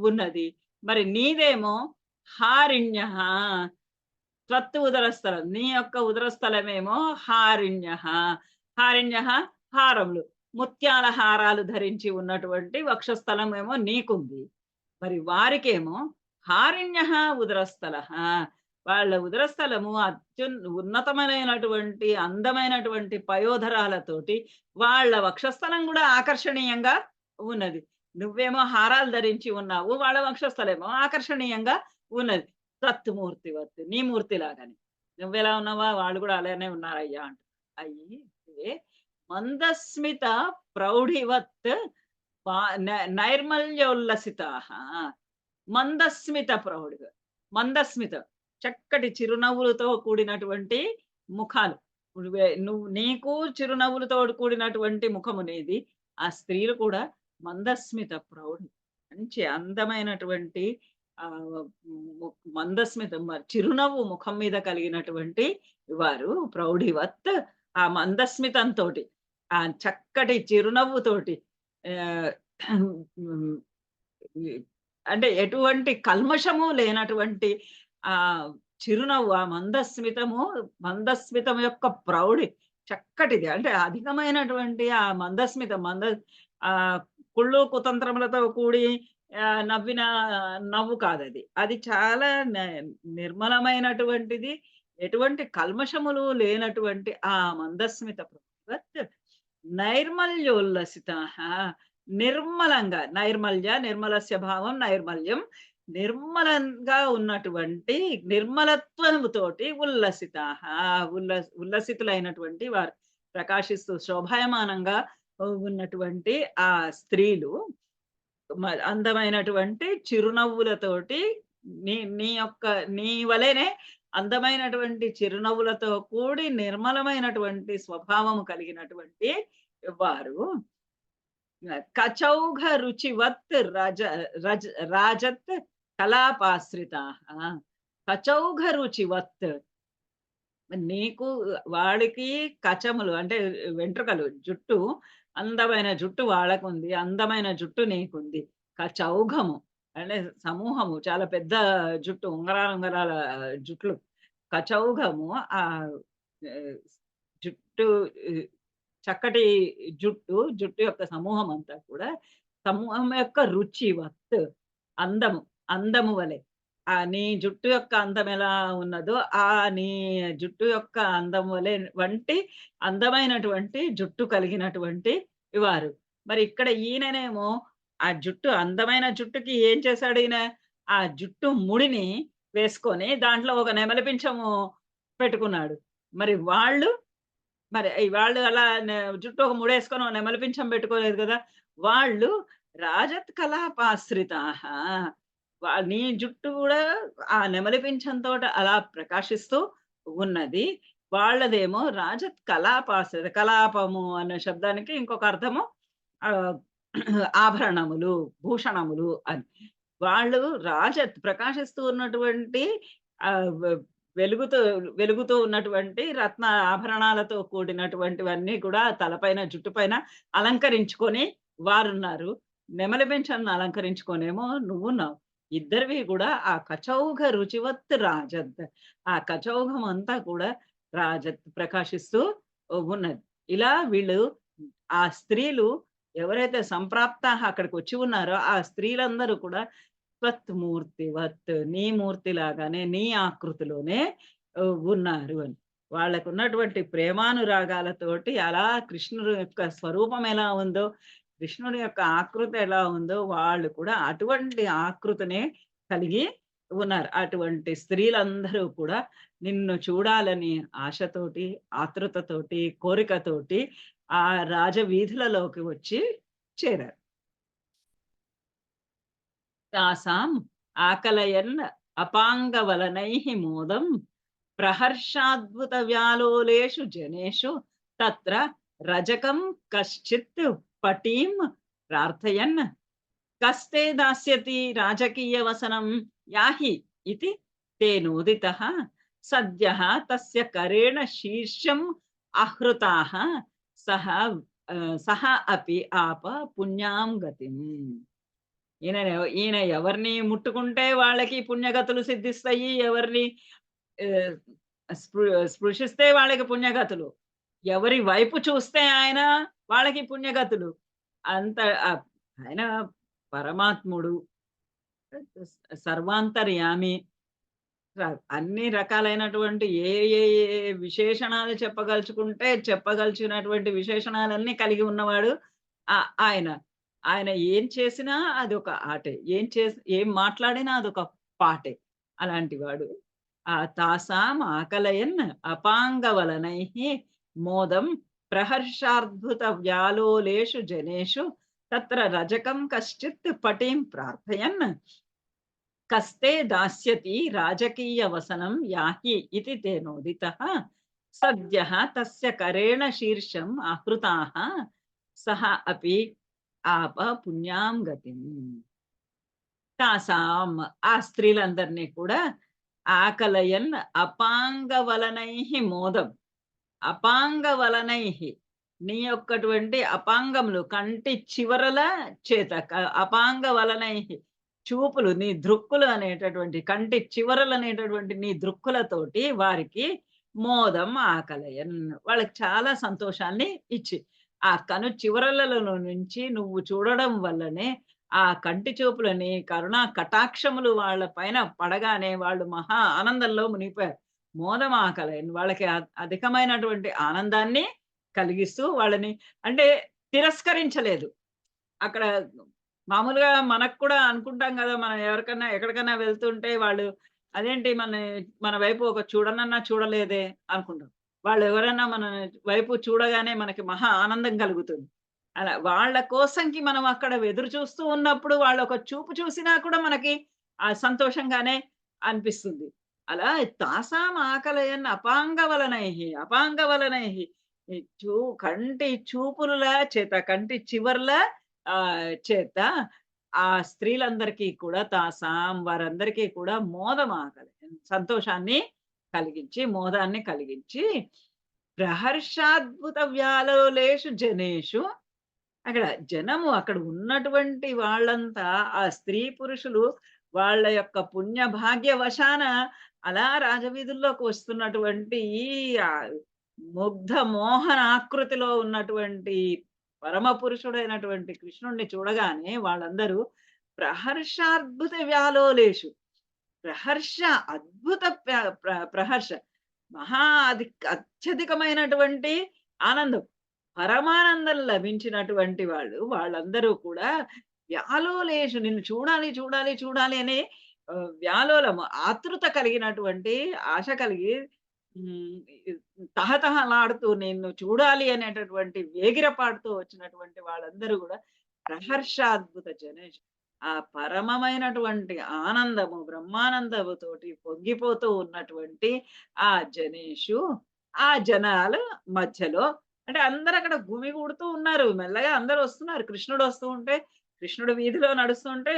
ఉన్నది. మరి నీదేమో హారిణ్యః. త్వత్ ఉదరస్థలం, నీ యొక్క ఉదరస్థలమేమో హారిణ్య. హారిణ్య హారములు, ముత్యాల హారాలు ధరించి ఉన్నటువంటి వక్షస్థలం ఏమో నీకుంది. మరి వారికేమో హారిణ్య ఉదరస్థల, వాళ్ళ ఉదరస్థలము ఉన్నతమైనటువంటి అందమైనటువంటి పయోధరాలతోటి వాళ్ళ వక్షస్థలం కూడా ఆకర్షణీయంగా ఉన్నది. నువ్వేమో హారాలు ధరించి ఉన్నావు, వాళ్ళ వక్షస్థలేమో ఆకర్షణీయంగా ఉన్నది. తత్మూర్తివత్, నీ మూర్తి లాగానే. నువ్వెలా ఉన్నావా వాళ్ళు కూడా అలానే ఉన్నారయ్యా అంట. అయ్యి మందస్మిత ప్రౌఢివత్ నైర్మల్యోల్లసిత. మందస్మిత ప్రౌఢి, మందస్మిత చక్కటి చిరునవ్వులతో కూడినటువంటి ముఖాలు. నీకు చిరునవ్వులతో కూడినటువంటి ముఖమునేది. ఆ స్త్రీలు కూడా మందస్మిత ప్రౌఢి, మంచి అందమైనటువంటి మందస్మిత చిరునవ్వు ముఖం మీద కలిగినటువంటి వారు. ప్రౌఢివత్, ఆ మందస్మితంతో, ఆ చక్కటి చిరునవ్వుతోటి, అంటే ఎటువంటి కల్మషము లేనటువంటి ఆ చిరునవ్వు, ఆ మందస్మితం యొక్క ప్రౌఢి చక్కటిది. అంటే అధికమైనటువంటి ఆ మందస్మితం, ఆ కుళ్ళు కుతంత్రములతో కూడి నవ్విన నవ్వు కాదది. అది చాలా నిర్మలమైనటువంటిది, ఎటువంటి కల్మషములు లేనటువంటి ఆ మందస్మిత ప్రౌఢివత్ నైర్మల్యోల్లసిత. నిర్మలంగా, నిర్మలస్య భావం నైర్మల్యం, నిర్మలంగా ఉన్నటువంటి నిర్మలత్వముతోటి ఉల్లసిత, ఉల్లసితులైనటువంటి వారు, ప్రకాశిస్తూ శోభాయమానంగా ఉన్నటువంటి ఆ స్త్రీలు అందమైనటువంటి చిరునవ్వులతోటి, నీ వలెనే అందమైనటువంటి చిరునవ్వులతో కూడి నిర్మలమైనటువంటి స్వభావము కలిగినటువంటి వారు. కచౌఘ రుచివత్ రాజత్ కలాపాశ్రిత. కచౌఘ రుచివత్, నీకు వాడికి కచములు అంటే వెంట్రుకలు, జుట్టు, అందమైన జుట్టు వాళ్ళకుంది, అందమైన జుట్టు నీకుంది. కచౌఘము అంటే సమూహము, చాలా పెద్ద జుట్టు, ఉంగరాల జుట్లు. కచౌఘము ఆ జుట్టు, చక్కటి జుట్టు యొక్క సమూహం అంతా కూడా, సమూహం యొక్క రుచివత్ అందము వలె. నీ జుట్టు యొక్క అందం ఎలా ఉన్నదో ఆ నీ జుట్టు యొక్క అందం వలె వంటి అందమైనటువంటి జుట్టు కలిగినటువంటి వారు. మరి ఇక్కడ ఈయననేమో ఆ జుట్టు, అందమైన జుట్టుకి ఏం చేశాడు ఈయన? ఆ జుట్టు ముడిని వేసుకొని దాంట్లో ఒక నెమలి పింఛము పెట్టుకున్నాడు. మరి వాళ్ళు అలా జుట్టు ఒక ముడేసుకొని నెమలి పింఛం పెట్టుకోలేదు కదా. వాళ్ళు రాజత్ కలాపాశ్రితాః, నీ జుట్టు కూడా ఆ నెమలి పింఛంతో అలా ప్రకాశిస్తూ ఉన్నది. వాళ్ళదేమో రాజత్ కలాపాశ్రిత, కలాపము అనే శబ్దానికి ఇంకొక అర్థము ఆభరణములు, భూషణములు అని. వాళ్ళు రాజత్ ప్రకాశిస్తూ ఉన్నటువంటి వెలుగుతూ ఉన్నటువంటి రత్న ఆభరణాలతో కూడినటువంటివన్నీ కూడా తలపైన, జుట్టుపైన అలంకరించుకొని వారున్నారు. నెమలి పింఛంను అలంకరించుకొనేమో నువ్వున్నావు. ఇద్దరివి కూడా ఆ కచౌఘ రుచివత్ రాజత్, ఆ కచౌఘం అంతా కూడా రాజత్ ప్రకాశిస్తూ ఉన్నది. ఇలా వీళ్ళు, ఆ స్త్రీలు ఎవరైతే సంప్రాప్త అక్కడికి వచ్చి ఉన్నారో ఆ స్త్రీలందరూ కూడా త్వత్మూర్తివత్, నీ మూర్తి లాగానే, నీ ఆకృతిలోనే ఉన్నారు అని. వాళ్ళకు ఉన్నటువంటి ప్రేమానురాగాలతోటి అలా కృష్ణుడు యొక్క స్వరూపం ఎలా ఉందో, కృష్ణుడి యొక్క ఆకృతి ఎలా ఉందో వాళ్ళు కూడా అటువంటి ఆకృతినే కలిగి ఉన్నారు. అటువంటి స్త్రీలందరూ కూడా నిన్ను చూడాలని ఆశతోటి, ఆతృతతోటి, కోరికతోటి ఆ రాజవీధులలోకి వచ్చి చేరారు. తాసాం ఆకలయన్ అపాంగవలనైః మోదం ప్రహర్షాద్భుత వ్యాలోలేషు జనేషు తత్ర రజకం కశ్చిత్ పటీం ప్రార్థయన్ కస్తే దాస్యతి రాజకీయ వసనం యాహి ఇతి తేనోదితః సద్యః తస్య కరేణ శీర్షం ఆహృతాః సహ అపి ఆప పుణ్యాం గతిం. ఈయన ఎవరిని ముట్టుకుంటే వాళ్ళకి పుణ్యగతులు సిద్ధిస్తాయి, ఎవరిని స్పృశిస్తే వాళ్ళకి పుణ్యగతులు. ఎవరి వైపు చూస్తే ఆయన వాళ్ళకి పుణ్యగతులు. అంత ఆయన పరమాత్ముడు, సర్వాంతర్యామి. అన్ని రకాలైనటువంటి ఏ ఏ ఏ విశేషణాలు చెప్పగలిచినటువంటి విశేషణాలన్నీ కలిగి ఉన్నవాడు ఆయన. ఆయన ఏం చేసినా అదొక ఆటే. ఏం మాట్లాడినా అదొక పాటే. అలాంటి వాడు. తాసాం ఆకలయన్ అపాంగవలనైః మోదం ప్రహర్షాద్భుత వ్యాలోలేషు జనేషు తత్ర రజకం కశ్చిత్ పటీం ప్రార్థయన్ కస్తే దాస్యతి రాజకీయ వసనం యాహి ఇతి తేనోదితః సద్యః తస్య కరేణ శీర్షం ఆహృతాః సహ అపి ఆప పుణ్యాం గతిం. తాసాం ఆ స్త్రీలందరినీ కూడా ఆకలయన్ అపాంగవలనైః మోదం. అపాంగవలనైః నీ యొక్కటువంటి అపాంగములు కంటి చివరల చేత అపాంగవలనైః చూపులు నీ దృక్కులు అనేటటువంటి కంటి చివరలు అనేటటువంటి నీ దృక్కులతోటి వారికి మోదం ఆకలయన్ వాళ్ళకి చాలా సంతోషాన్ని ఇచ్చి ఆ కను చివరలలో నుంచి నువ్వు చూడడం వల్లనే ఆ కంటి చూపులని కరుణా కటాక్షములు వాళ్ళ పైన పడగానే వాళ్ళు మహా ఆనందంలో మునిగిపోయారు. మోదం ఆకలయన్ వాళ్ళకి అధికమైనటువంటి ఆనందాన్ని కలిగిస్తూ వాళ్ళని అంటే తిరస్కరించలేదు. అక్కడ మామూలుగా మనకు కూడా అనుకుంటాం కదా, మనం ఎవరికన్నా ఎక్కడికన్నా వెళ్తుంటే వాళ్ళు అదేంటి మన వైపు ఒక చూడనన్నా చూడలేదే అనుకుంటాం. వాళ్ళు ఎవరైనా మన వైపు చూడగానే మనకి మహా ఆనందం కలుగుతుంది. అలా వాళ్ళ కోసంకి మనం అక్కడ ఎదురు చూస్తూ ఉన్నప్పుడు వాళ్ళు ఒక చూపు చూసినా కూడా మనకి సంతోషంగానే అనిపిస్తుంది. అలా తాసాం ఆకలయన్ అపాంగవలనైః ఈ కంటి చూపుల చేత కంటి చివర్ల చేత ఆ స్త్రీలందరికీ కూడా తాసాం వారందరికీ కూడా మోదం ఆకలయన్ సంతోషాన్ని కలిగించి మోదాన్ని కలిగించి ప్రహర్షాద్భుత వ్యాలోలేషు జనేషు అక్కడ జనము అక్కడ ఉన్నటువంటి వాళ్ళంతా ఆ స్త్రీ పురుషులు వాళ్ళ యొక్క పుణ్య భాగ్య వశాన అలా రాజవీధుల్లోకి వస్తున్నటువంటి ముగ్ధ మోహన ఆకృతిలో ఉన్నటువంటి పరమ పురుషుడైనటువంటి కృష్ణుణ్ణి చూడగానే వాళ్ళందరూ ప్రహర్షాద్భుత వ్యాలోలేషు ప్రహర్ష అద్భుత ప్రహర్ష మహా అత్యధికమైనటువంటి ఆనందం పరమానందం లభించినటువంటి వాళ్ళందరూ కూడా వ్యాలోలేషు నిన్ను చూడాలి అనే వ్యాలోలము ఆతృత కలిగినటువంటి ఆశ కలిగి తహతహలాడుతూ నిన్ను చూడాలి అనేటటువంటి వేగిరపాటుతో వచ్చినటువంటి వాళ్ళందరూ కూడా ప్రహర్షాద్భుత జనేష్ ఆ పరమమైనటువంటి ఆనందము బ్రహ్మానందముతోటి పొంగిపోతూ ఉన్నటువంటి ఆ జనేషు ఆ జనాల మధ్యలో అంటే అందరూ అక్కడ గుమిగూడుతూ ఉన్నారు. మెల్లగా అందరూ వస్తున్నారు. కృష్ణుడు వస్తూ ఉంటే కృష్ణుడు వీధిలో నడుస్తుంటే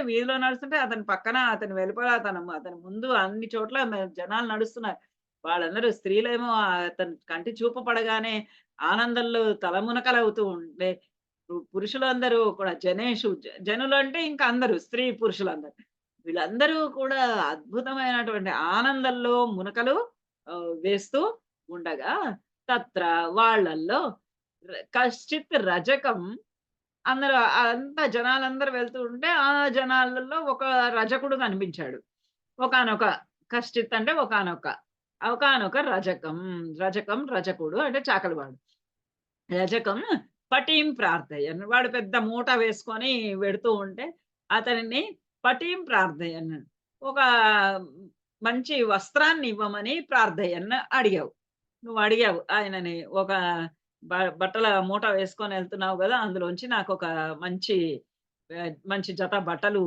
అతని పక్కన అతని వెలుపల అతని ముందు అన్ని చోట్ల జనాలు నడుస్తున్నారు. వాళ్ళందరూ స్త్రీలేమో అతని కంటి చూపు పడగానే ఆనందంలో తలమునకలవుతూ ఉంటే పురుషులందరూ కూడా జనులు అంటే ఇంకా అందరూ స్త్రీ పురుషులందరూ వీళ్ళందరూ కూడా అద్భుతమైనటువంటి ఆనందంలో మునకలు వేస్తూ ఉండగా తత్ర వాళ్ళల్లో కశ్చిత్ రజకం అందరూ అంతా జనాలందరూ వెళ్తూ ఉంటే ఆ జనాలలో ఒక రజకుడు కనిపించాడు. ఒకానొక కశ్చిత్ అంటే ఒకానొక రజకుడు అంటే చాకలివాడు. రజకం పటీం ప్రార్థయన్ వాడు పెద్ద మూట వేసుకొని వెడుతూ ఉంటే అతనిని పటీం ప్రార్థయన్ ఒక మంచి వస్త్రాన్ని ఇవ్వమని ప్రార్థయన్ అడిగావు. నువ్వు అడిగావు ఆయనని ఒక బట్టల మూట వేసుకొని వెళ్తున్నావు కదా, అందులోంచి నాకు ఒక మంచి జత బట్టలు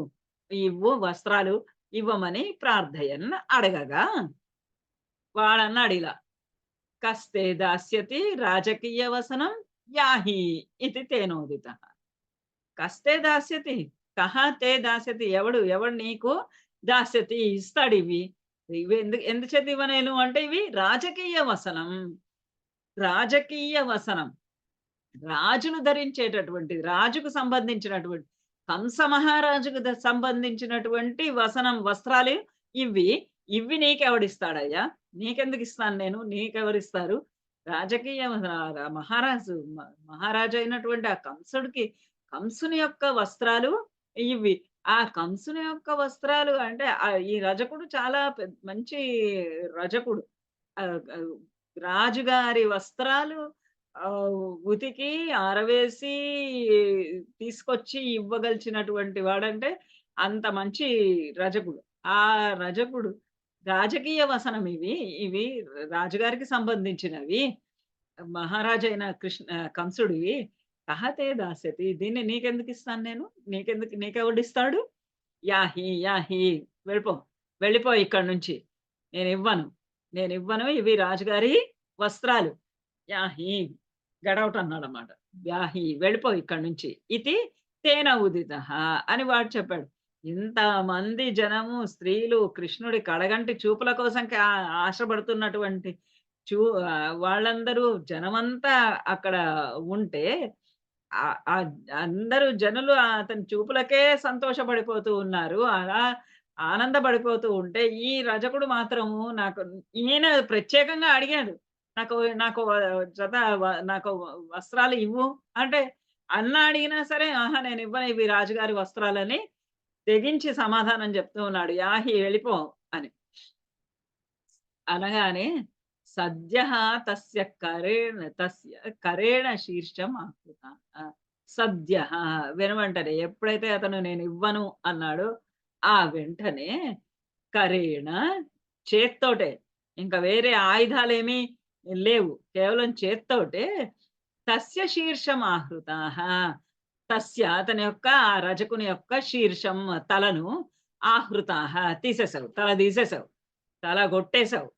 వస్త్రాలు ఇవ్వమని ప్రార్థయన్ అడగగా వాడన్నాడు ఇలా కస్తే దాస్యతి రాజకీయ వసనం యాహి ఇది తేనోదితః. కస్తే దాస్యతి కహ తే దాస్యతి ఎవడు నీకు దాస్యతి ఇస్తాడు ఇవి ఎందుచేత ఇవ్వనేను అంటే ఇవి రాజకీయ వసనం రాజులు ధరించేటటువంటి రాజుకు సంబంధించినటువంటి కంస మహారాజుకు సంబంధించినటువంటి వస్త్రాలు ఇవి నీకెవడిస్తాడయ్యా నీకెందుకు ఇస్తాను నేను? నీకెవరిస్తారు? రాజకీయ మహారాజు అయినటువంటి ఆ కంసుని యొక్క వస్త్రాలు ఇవి. ఆ కంసుని యొక్క వస్త్రాలు అంటే ఈ రజకుడు చాలా మంచి రజకుడు. ఆహ్, రాజుగారి వస్త్రాలు ఉతికి, ఆరవేసి తీసుకొచ్చి ఇవ్వగలిచినటువంటి వాడంటే అంత మంచి రజకుడు. ఆ రజకుడు రాజకీయ వసనం ఇవి. ఇవి రాజుగారికి సంబంధించినవి. మహారాజైన కంసుడివి. కహతే దాస్యతి. దీన్ని నీకెందుకిస్తాను నేను? నీకెవడిస్తాడు? యాహి యాహి వెళ్ళిపో. వెళ్ళిపో ఇక్కడి నుంచి. నేనివ్వను. నేనివ్వను. ఇవి రాజుగారి వస్త్రాలు. యాహి గెట్ ఔట్ అన్నాడన్నమాట. యాహి వెళ్ళిపో ఇక్కడి నుంచి. ఇతి తేన ఉదితః అని వాడు చెప్పాడు. ఇంతమంది జనము, స్త్రీలు కృష్ణుడి కడగంటి చూపుల కోసం ఆశపడుతున్నటువంటి వాళ్ళందరూ జనమంతా అక్కడ ఉంటే అందరూ జనులు అతని చూపులకే సంతోషపడిపోతూ ఉన్నారు. అలా ఆనందపడిపోతూ ఉంటే ఈ రజకుడు మాత్రము ఈయన ప్రత్యేకంగా అడిగాడు. నాకు నాకు జత నాకు వస్త్రాలు ఇవ్వు అంటే అడిగినా సరే ఆహా నేనివ్వను ఇవి రాజుగారి వస్త్రాలని తెగించి సమాధానం చెప్తూ ఉన్నాడు. యాహి వెళ్ళిపో అని. అనగానే సద్యః తస్య కరేణ శీర్షం ఆకృత. సద్యః వెనువెంటనే ఎప్పుడైతే అతను నేనివ్వను అన్నాడో ఆ వెంటనే కరేణ చేత్తోటే ఇంకా వేరే ఆయుధాలేమీ లేవు. కేవలం చేత్తోటే తస్య శీర్షం ఆహృతాః. తస్య అతని యొక్క ఆ రజకుని యొక్క శీర్షం తలను ఆహృతాః తీసేసావు. తల తీసేసావు. తల కొట్టేసావు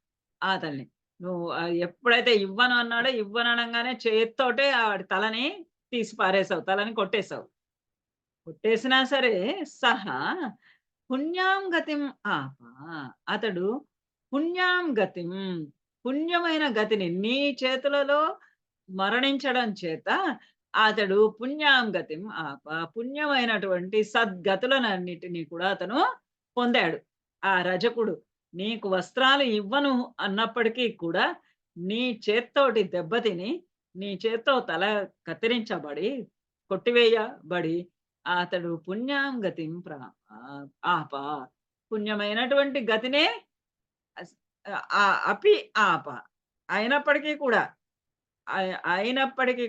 అతన్ని. నువ్వు ఎప్పుడైతే ఇవ్వను అన్నాడో ఇవ్వననంగానే చేత్తోటే ఆడి తలని తీసి పారేసావు. తలని కొట్టేసావు. కొట్టేసినా సరే సహా పుణ్యాం గతిం ఆప. అతడు పుణ్యాం గతిం పుణ్యమైన గతిని నీ చేతులలో మరణించడం చేత అతడు పుణ్యాం గతిం ఆప. పుణ్యమైనటువంటి సద్గతులనన్నిటినీ కూడా అతను పొందాడు. ఆ రజకుడు నీకు వస్త్రాలు ఇవ్వను అన్నప్పటికీ కూడా నీ చేత్తోటి దెబ్బతిని నీ చేత్తో తల కత్తిరించబడి కొట్టివేయబడి అతడు పుణ్యాం గతిం ఆప. పుణ్యమైనటువంటి గతినే అపి ఆప. అయినప్పటికీ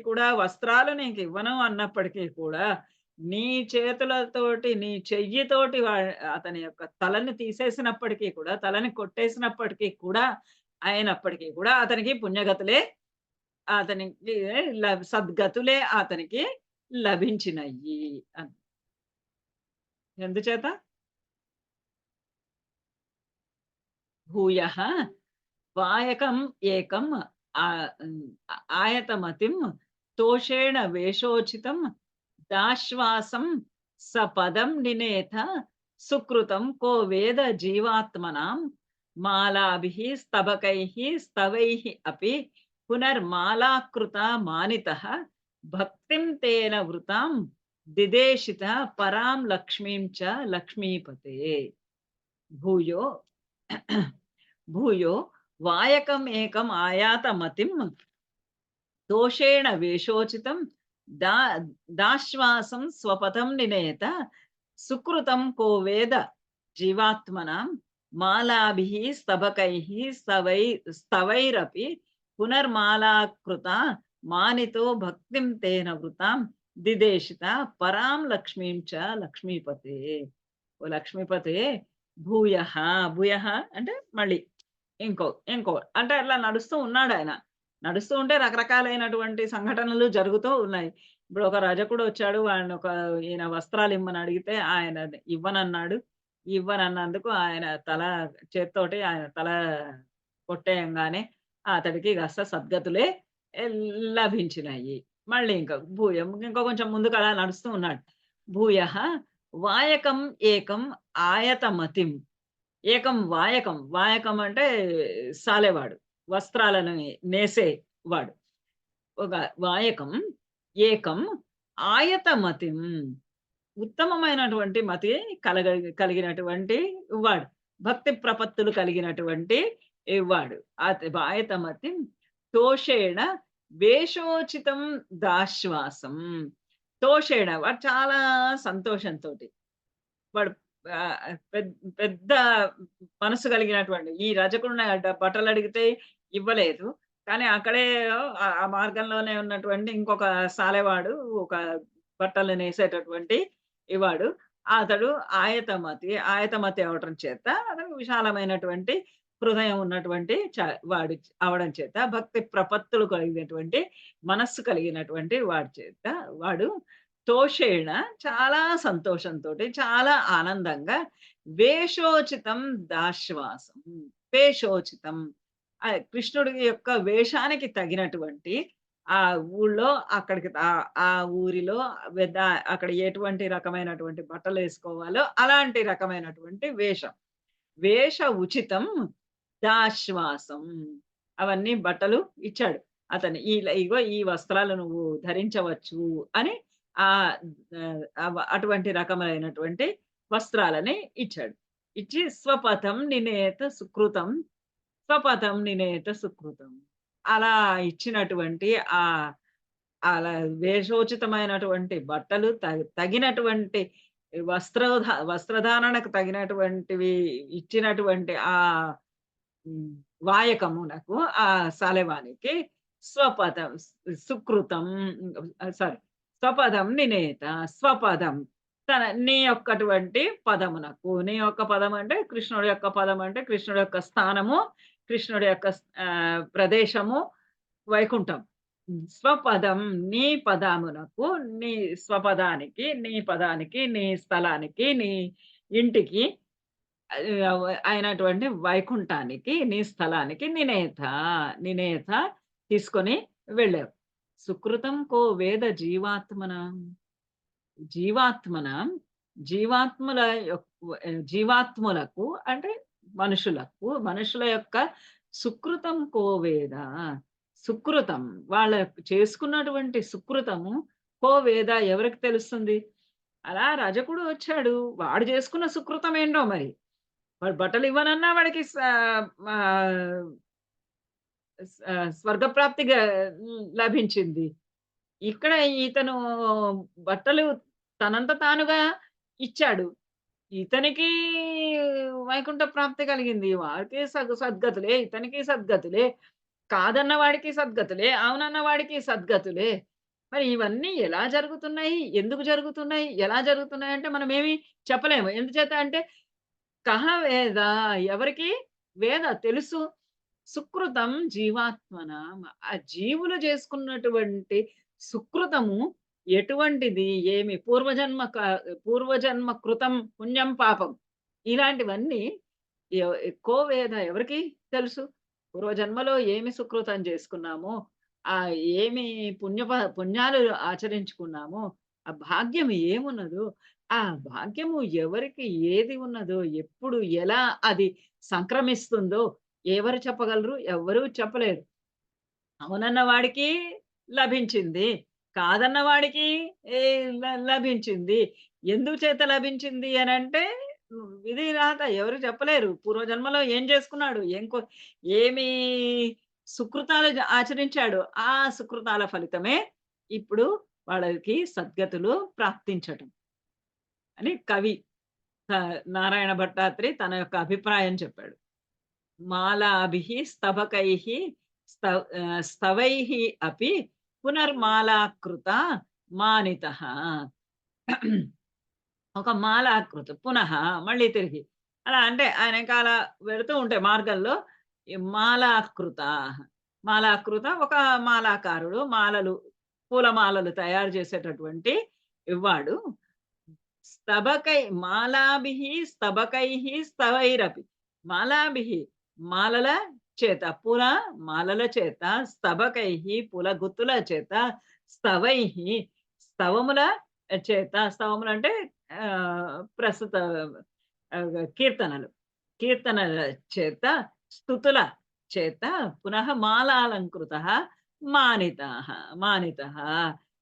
కూడా వస్త్రాలు నీకు ఇవ్వను అన్నప్పటికీ కూడా నీ చేతులతోటి నీ చెయ్యితోటి అతని యొక్క తలని తీసేసినప్పటికీ కూడా తలని కొట్టేసినప్పటికీ కూడా అయినప్పటికీ కూడా అతనికి పుణ్యగతులే అతనికి సద్గతులే అతనికి లభించినయి అని. ఎందుచేత భూయః వాయకం ఏకం ఆయతమతిం తోషేణ వేషోచితం దాశ్వాసం సపదం నినేత సుకృతం కో వేద జీవాత్మనాం మాలాభిః స్తబకైః స్తవైః అపి పునర్మాలాకృత మానితః భక్తిం తేన వృతాం దిదేశిత పరాం లక్ష్మీం చ లక్ష్మీపతే. భూయో భూయో వాయకం ఏకం ఆయాతమతిం దోషేణ వేషోచితం దాశ్వాసం స్వపథం నినేత సుకృతం కో వేద జీవాత్మనాం మాలాభిః స్తబకైః స్తవైరపి పునర్మాలాకృత మానితో భక్తిం తేన వృతాం దిదేశిత పరాం లక్ష్మీం చ లక్ష్మీపతే. ఓ లక్ష్మీపతే భూయః. భూయః అంటే మళ్ళీ ఇంకో అంటే అట్లా నడుస్తూ ఉన్నాడు ఆయన. నడుస్తూ ఉంటే రకరకాలైనటువంటి సంఘటనలు జరుగుతూ ఉన్నాయి. ఇప్పుడు ఒక రజకుడు వచ్చాడు. ఈయన వస్త్రాలు ఇమ్మని అడిగితే ఆయన ఇవ్వనన్నాడు. ఇవ్వనన్నందుకు ఆయన చేత్తోటి ఆయన తల కొట్టేయంగానే అతడికి కాస్త సద్గతులే లభించినాయి. మళ్ళీ ఇంకో కొంచెం ముందుకు అలా నడుస్తూ ఉన్నాడు. భూయః వాయకం ఏకం ఆయతమతిం. ఏకం వాయకం. వాయకం అంటే సాలేవాడు, వస్త్రాలను నేసేవాడు. ఒక వాయకం ఏకం ఆయతమతిం ఉత్తమమైనటువంటి మతి కలిగినటువంటి వాడు. భక్తి ప్రపత్తులు కలిగినటువంటి ఇవ్వాడు. ఆయతమతిం తోషేణ వేషోచితం దాశ్వాసం. తోషేణ వాడు చాలా సంతోషంతోటి వాడు పెద్ద మనసు కలిగినటువంటి ఈ రజకుడిని బట్టలు అడిగితే ఇవ్వలేదు. కానీ అక్కడే ఆ మార్గంలోనే ఉన్నటువంటి ఇంకొక సాలెవాడు ఒక బట్టలు నేసేటటువంటి ఇవాడు. అతడు ఆయతమతి అవ్వటం చేత అతను విశాలమైనటువంటి హృదయం ఉన్నటువంటి వాడు అవడం చేత భక్తి ప్రపత్తులు కలిగినటువంటి మనస్సు కలిగినటువంటి వాడి చేత వాడు తోషేణ చాలా సంతోషంతోటి చాలా ఆనందంగా వేషోచితం దాశ్వాసం. వేషోచితం కృష్ణుడి యొక్క వేషానికి తగినటువంటి ఆ ఊళ్ళో అక్కడికి ఆ ఊరిలో అక్కడ ఎటువంటి రకమైనటువంటి బట్టలు వేసుకోవాలో అలాంటి రకమైనటువంటి వేషం. వేష ఉచితం దాశ్వాసం. అవన్నీ బట్టలు ఇచ్చాడు. అతను ఇగో ఈ వస్త్రాలు నువ్వు ధరించవచ్చు అని అటువంటి రకమైనటువంటి వస్త్రాలని ఇచ్చాడు. ఇచ్చి స్వపథం నినేత సుకృతం స్వపథం నినేత సుకృతం అలా ఇచ్చినటువంటి అలా వేషోచితమైనటువంటి బట్టలు తగినటువంటి వస్త్రధారణకు తగినటువంటివి ఇచ్చినటువంటి ఆ వాయకమునకు ఆ సాలెవానికి స్వపదం సుకృతం స్వపదం నినేత స్వపదం నీ యొక్కటువంటి పదమునకు నీ యొక్క పదం అంటే కృష్ణుడి యొక్క పదం అంటే కృష్ణుడి యొక్క స్థానము కృష్ణుడి యొక్క ప్రదేశము వైకుంఠం. స్వపదం నీ పదమునకు నీ స్వపదానికి నీ పదానికి నీ స్థలానికి నీ ఇంటికి అయినటువంటి వైకుంఠానికి నీ స్థలానికి నినేత తీసుకొని వెళ్ళావు. సుకృతం కో వేద జీవాత్ములకు అంటే మనుషుల యొక్క సుకృతం కో వేద సుకృతం వాళ్ళ చేసుకున్నటువంటి సుకృతము కో వేద ఎవరికి తెలుస్తుంది? అలా రజకుడు వచ్చాడు, వాడు చేసుకున్న సుకృతం ఏంటో మరి. వాడు బట్టలు ఇవ్వనన్నా వాడికి స్వర్గప్రాప్తిగా లభించింది. ఇక్కడ ఇతను బట్టలు తనంత తానుగా ఇచ్చాడు, ఇతనికి వైకుంఠ ప్రాప్తి కలిగింది. వాడికి సద్గతులే, ఇతనికి సద్గతులే, కాదన్న వాడికి సద్గతులే, అవునన్న వాడికి సద్గతులే. మరి ఇవన్నీ ఎలా జరుగుతున్నాయి, ఎందుకు జరుగుతున్నాయి, ఎలా జరుగుతున్నాయి అంటే మనం ఏమి చెప్పలేము. ఎందుచేత అంటే కహ వేద ఎవరికి వేద తెలుసు. సుకృతం జీవాత్మన ఆ జీవులు చేసుకున్నటువంటి సుకృతము ఎటువంటిది, ఏమి పూర్వజన్మ కృతం పుణ్యం పాపం ఇలాంటివన్నీ కో వేద ఎవరికి తెలుసు. పూర్వజన్మలో ఏమి సుకృతం చేసుకున్నామో, ఆ ఏమి పుణ్యాలు ఆచరించుకున్నామో, ఆ భాగ్యం ఏమున్నదో, ఆ భాగ్యము ఎవరికి ఏది ఉన్నదో, ఎప్పుడు ఎలా అది సంక్రమిస్తుందో ఎవరు చెప్పగలరు? ఎవ్వరూ చెప్పలేరు. అవునన్న వాడికి లభించింది, కాదన్న వాడికి లభించింది. ఎందుచేత లభించింది అనంటే విధి రాత ఎవరు చెప్పలేరు. పూర్వజన్మలో ఏం చేసుకున్నాడు, ఏమి సుకృతాలు ఆచరించాడు, ఆ సుకృతాల ఫలితమే ఇప్పుడు వాళ్ళకి సద్గతులు ప్రాప్తించటం అని కవి నారాయణ భట్టాత్రి తన యొక్క అభిప్రాయం చెప్పాడు. మాలాభిః స్తబకైః స్తవైః అపి పునర్మాలాకృత మానితః. ఒక మాలాకృత పునః మళ్ళీ తిరిగి అలా అంటే ఆయన ఇంకా అలా వెళుతూ ఉంటే మార్గంలో మాలాకృత ఒక మాలాకారుడు పూలమాలలు తయారు చేసేటటువంటి ఇవ్వాడు. మాలాభిః స్తబకైః స్తవైరపి మాలాభిః మాలల చేత మాలల చేత స్తబకైః పూల గుత్తుల చేత స్తవైః స్తవముల చేత స్తవములు అంటే ప్రస్తుత కీర్తనల చేత స్తుతుల చేత పునః మాలాలంకృత మానితః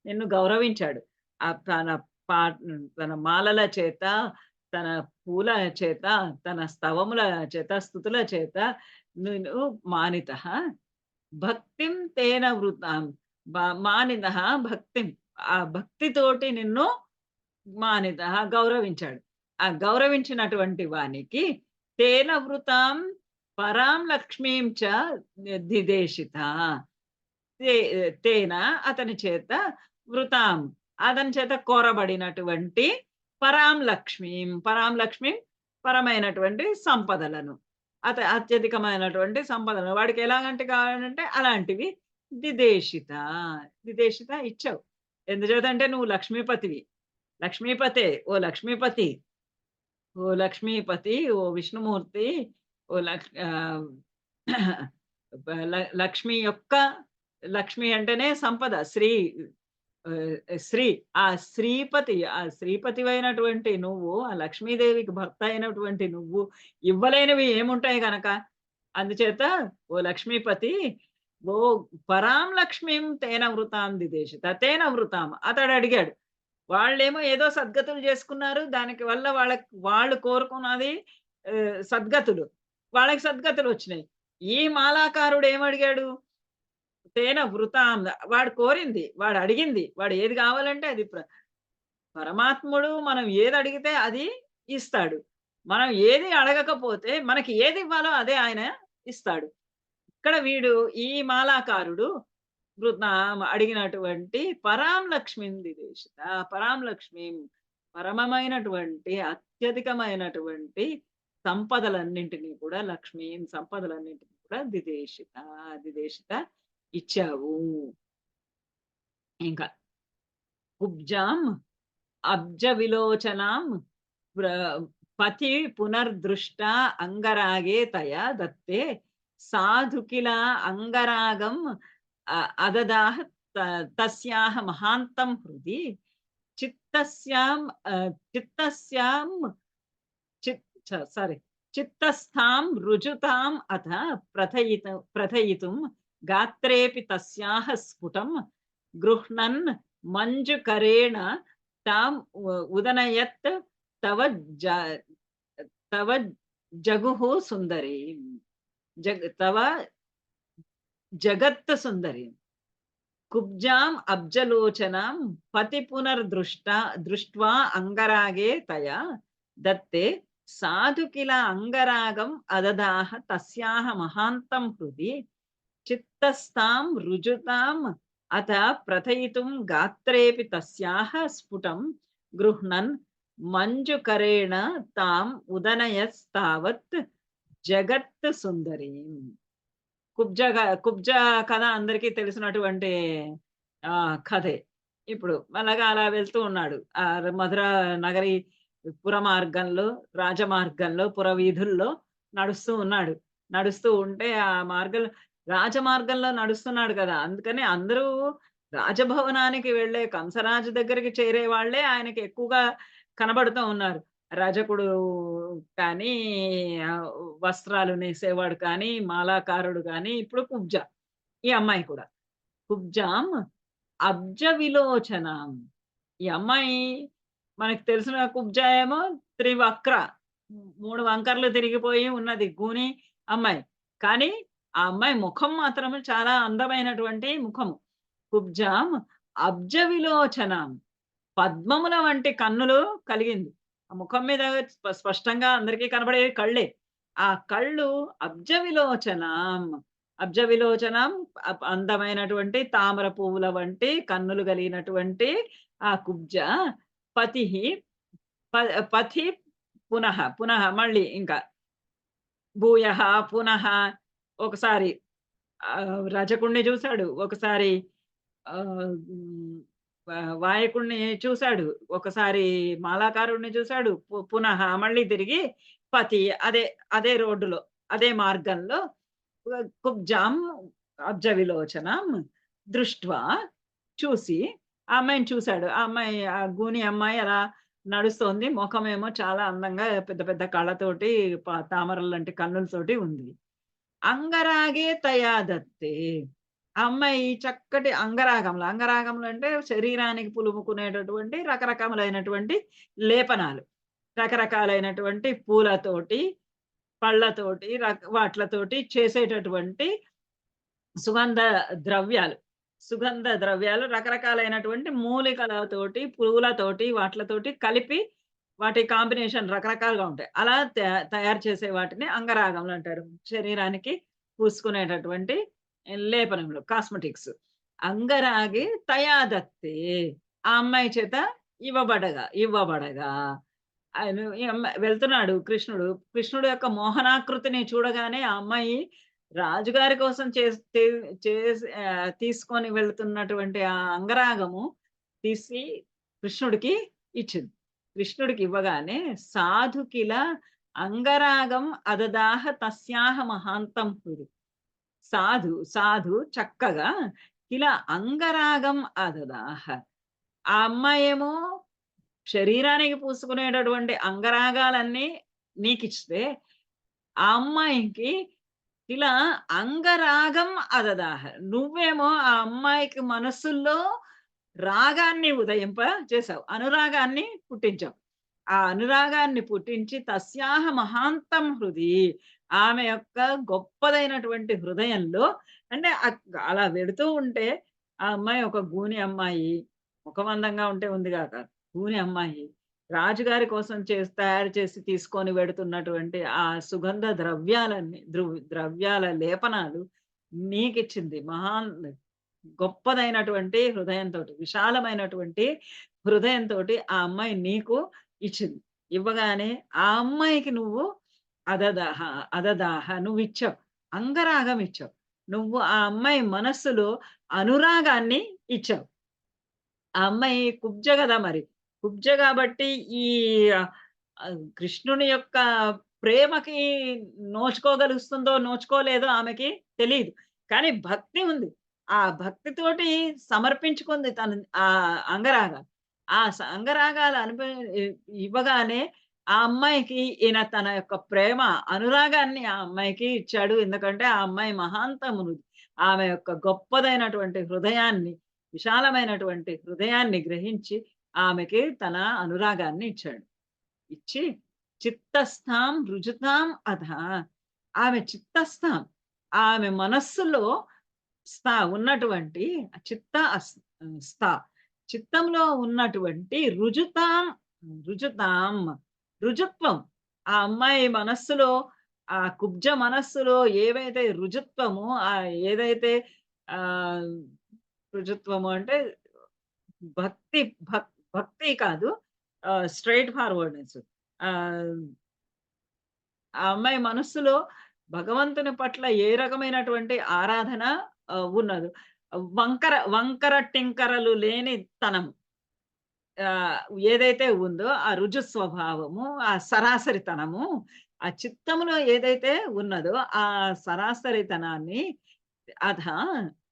నిన్ను గౌరవించాడు. తన మాలల చేత తన పూల చేత, తన స్తవముల చేత, స్తుతుల చేత నిన్ను మానితః భక్తిం తేన వృతాం. మానితః భక్తిం, ఆ భక్తితోటి నిన్ను మానితః గౌరవించాడు. ఆ గౌరవించినటువంటి వానికి తేన వృతాం పరాం లక్ష్మీం చ దిదేశిత. తేన అతని చేత వృతాం, అతని చేత కోరబడినటువంటి పరాం లక్ష్మీం పరమైనటువంటి సంపదలను, అత్యధికమైనటువంటి సంపదలను వాడికి ఎలాగంటే కావాలంటే అలాంటివి దిదేశిత. దిదేశిత ఇచ్చావు. ఎందుచేతంటే నువ్వు లక్ష్మీపతివి. లక్ష్మీపతే, ఓ లక్ష్మీపతి, ఓ లక్ష్మీపతి, ఓ విష్ణుమూర్తి, ఓ లక్ష్మి యొక్క, లక్ష్మి అంటేనే సంపద, శ్రీ, ఆ శ్రీపతివైనటువంటి నువ్వు, ఆ లక్ష్మీదేవికి భర్త అయినటువంటి నువ్వు ఇవ్వలేనివి ఏముంటాయి గనక, అందుచేత ఓ లక్ష్మీపతి, ఓ పరాం లక్ష్మీం తేన వృతాం దిదేశిత. తేన వృతాం, అతడు అడిగాడు. వాళ్ళేమో ఏదో సద్గతులు చేసుకున్నారు, దానికి వల్ల వాళ్ళు కోరుకున్నది సద్గతులు, వాళ్ళకి సద్గతులు వచ్చినాయి. ఈ మాలాకారుడు ఏమడిగాడు? తేన వృతాం, వాడు కోరింది, వాడు అడిగింది, వాడు ఏది కావాలంటే అది. పరమాత్ముడు మనం ఏది అడిగితే అది ఇస్తాడు. మనం ఏది అడగకపోతే మనకి ఏది ఇవ్వాలో అదే ఆయన ఇస్తాడు. ఇక్కడ వీడు, ఈ మాలాకారుడు అడిగినటువంటి పరాం లక్ష్మీం దిదేశిత, పరాం లక్ష్మీం పరమమైనటువంటి అత్యధికమైనటువంటి సంపదలన్నింటినీ కూడా, లక్ష్మీం సంపదలన్నింటినీ కూడా దిదేశిత ఇచ్చావు. ఇంకా కుబ్జాం అబ్జ విలోచనాం పతి పునర్దృష్ట అంగరాగే తయా దత్తే సాధుకిల అంగరాగం అదదాహ తస్యాహ మహాంతం హృది చిత్తస్థాం రుజుతాం అథ ప్రథయితుం గాత్రేపి తస్యాహ స్ఫుటం గృహ్ణన్ మంజుకరేణ తాం ఉదనయత్ తవ జగుః సుందరీ, తవ జగత్ సుందరీ. కుబ్జాం అబ్జలోచనాం పతి దృష్ట్వా అంగరాగే తయా దత్తే సాధు కిల అంగరాగం అదదాహ తస్యాహ మహాంతం హృది చిత్తస్థాం రుజుతాం అథ ప్రథయితుం గాత్రేపి తస్యాహ స్ఫుటం గృహ్ణన్ మంజుకరేణ తాం ఉదనయస్తావత్ జగత్ సుందరీ. కుబ్జ కథ అందరికీ తెలిసినటువంటి కథే. ఇప్పుడు అలాగా అలా వెళ్తూ ఉన్నాడు ఆ మధుర నగరి పుర మార్గంలో, రాజమార్గంలో, పురవీధుల్లో నడుస్తూ ఉన్నాడు. నడుస్తూ ఉంటే ఆ రాజమార్గంలో నడుస్తున్నాడు కదా, అందుకని అందరూ రాజభవనానికి వెళ్ళే, కంసరాజు దగ్గరికి చేరే వాళ్ళే ఆయనకి ఎక్కువగా కనబడుతూ ఉన్నారు. రజకుడు కానీ, వస్త్రాలు నేసేవాడు కానీ, మాలాకారుడు కానీ, ఇప్పుడు కుబ్జ, ఈ అమ్మాయి కూడా. కుబ్జాం అబ్జ విలోచనాం. ఈ అమ్మాయి మనకి తెలిసిన కుబ్జ ఏమో త్రివక్ర, 3 వంకర్లు తిరిగిపోయి ఉన్నది గూని అమ్మాయి. కానీ ఆ అమ్మాయి ముఖం మాత్రం చాలా అందమైనటువంటి ముఖము. కుబ్జాం అబ్జ విలోచనాం, పద్మముల వంటి కన్నులు కలిగింది. ఆ ముఖం మీద స్పష్టంగా అందరికీ కనబడే కళ్ళే. ఆ కళ్ళు అబ్జ విలోచనం, అందమైనటువంటి తామర పువ్వుల వంటి కన్నులు కలిగినటువంటి ఆ కుబ్జ పతి పునః మళ్ళీ ఇంకా భూయః పునః, ఒకసారి రజకుణ్ణి చూశాడు, ఒకసారి వాయకుణ్ణి చూశాడు, ఒకసారి మాలాకారుణ్ణి చూశాడు, పునః మళ్ళీ తిరిగి పతి, అదే రోడ్డులో, అదే మార్గంలో కుబ్జాం అబ్జ విలోచనం దృష్ట్వా, చూసి ఆ అమ్మాయిని చూశాడు. ఆ అమ్మాయి, ఆ గూని అమ్మాయి అలా నడుస్తోంది. ముఖమేమో చాలా అందంగా పెద్ద పెద్ద కళ్ళతోటి, తామరల లాంటి కన్నులతోటి ఉంది. అంగరాగే తయా దత్తే, ఆ అమ్మాయి చక్కటి అంగరాగంలో అంటే శరీరానికి పులుముకునేటటువంటి రకరకములైనటువంటి లేపనాలు, రకరకాలైనటువంటి పూలతోటి, పళ్ళతోటి, వాట్లతోటి చేసేటటువంటి సుగంధ ద్రవ్యాలు. సుగంధ ద్రవ్యాలు రకరకాలైనటువంటి మూలికలతోటి, పువ్వులతోటి, వాట్లతోటి కలిపి వాటి కాంబినేషన్ రకరకాలుగా ఉంటాయి. అలా తయారు చేసే వాటిని అంగరాగములంటారు. శరీరానికి పూసుకునేటటువంటి లేపనములు, కాస్మెటిక్స్. అంగరాగి తయా దత్తే. ఆ అమ్మాయి చేత ఇవ్వబడగా ఆయన ఈ అమ్మాయి వెళ్తున్నాడు కృష్ణుడు. కృష్ణుడు యొక్క మోహనాకృతిని చూడగానే ఆ అమ్మాయి రాజుగారి కోసం తీసుకొని వెళ్తున్నటువంటి ఆ అంగరాగము తీసి కృష్ణుడికి ఇచ్చింది. కృష్ణుడికి ఇవ్వగానే సాధుకిల అంగరాగం అదదాహ తస్యాహ మహాంతం హృది. సాధు చక్కగా ఇలా అంగరాగం అదదాహ. ఆ అమ్మాయేమో శరీరానికి పూసుకునేటటువంటి అంగరాగాలన్నీ నీకిస్తే, ఆ అమ్మాయికి ఇలా అంగరాగం అదదాహ. నువ్వేమో ఆ అమ్మాయికి మనస్సుల్లో రాగాన్ని ఉదయింప చేసావు, అనురాగాన్ని పుట్టించావు. ఆ అనురాగాన్ని పుట్టించి తస్యాహ మహాంతం హృది, ఆమె యొక్క గొప్పదైనటువంటి హృదయంలో, అంటే అలా వెడుతూ ఉంటే ఆ అమ్మాయి ఒక గూని అమ్మాయి, ముఖమందంగా ఉంటే ఉంది గాక, గూని అమ్మాయి రాజుగారి కోసం తయారు చేసి తీసుకొని వెడుతున్నటువంటి ఆ సుగంధ ద్రవ్యాల లేపనాలు నీకిచ్చింది. గొప్పదైనటువంటి హృదయంతోటి, విశాలమైనటువంటి హృదయంతోటి ఆ అమ్మాయి నీకు ఇచ్చింది. ఇవ్వగానే ఆ అమ్మాయికి నువ్వు అదదాహ నువ్విచ్చావు, అంగరాగం ఇచ్చావు. నువ్వు ఆ అమ్మాయి మనస్సులో అనురాగాన్ని ఇచ్చావు. ఆ అమ్మాయి కుబ్జ గదా మరి. కుబ్జ గాబట్టి ఈ కృష్ణుని యొక్క ప్రేమకి నోచుకోలేదో ఆమెకి తెలీదు. కానీ భక్తి ఉంది. ఆ భక్తితోటి సమర్పించుకుంది తను ఆ అంగరాగాలు. అంగరాగాలు ఇవ్వగానే ఆ అమ్మాయికి ఈయన తన యొక్క ప్రేమ, అనురాగాన్ని ఆ అమ్మాయికి ఇచ్చాడు. ఎందుకంటే ఆ అమ్మాయి మహాంతమును, ఆమె యొక్క గొప్పదైనటువంటి హృదయాన్ని, విశాలమైనటువంటి హృదయాన్ని గ్రహించి ఆమెకి తన అనురాగాన్ని ఇచ్చాడు. ఇచ్చి చిత్తస్థాం రుజుతాం అధ. ఆమె చిత్తస్థాం, ఆమె మనస్సులో ఉన్నటువంటి చిత్తంలో ఉన్నటువంటి రుజుత్వం, ఆ అమ్మాయి మనస్సులో, ఆ కుబ్జ మనస్సులో ఏవైతే రుజుత్వము, ఏదైతే ఆ రుజుత్వము అంటే భక్తి భక్తి కాదు, స్ట్రెయిట్ ఫార్వర్డ్‌నెస్. ఆహ్, ఆ అమ్మాయి మనస్సులో భగవంతుని పట్ల ఏ రకమైనటువంటి ఆరాధన ఉన్నదో, వంకర టింకరలు లేని తనము ఏదైతే ఉందో, ఆ రుజు స్వభావము, ఆ సరాసరితనము, ఆ చిత్తములో ఏదైతే ఉన్నదో ఆ సరాసరితనాన్ని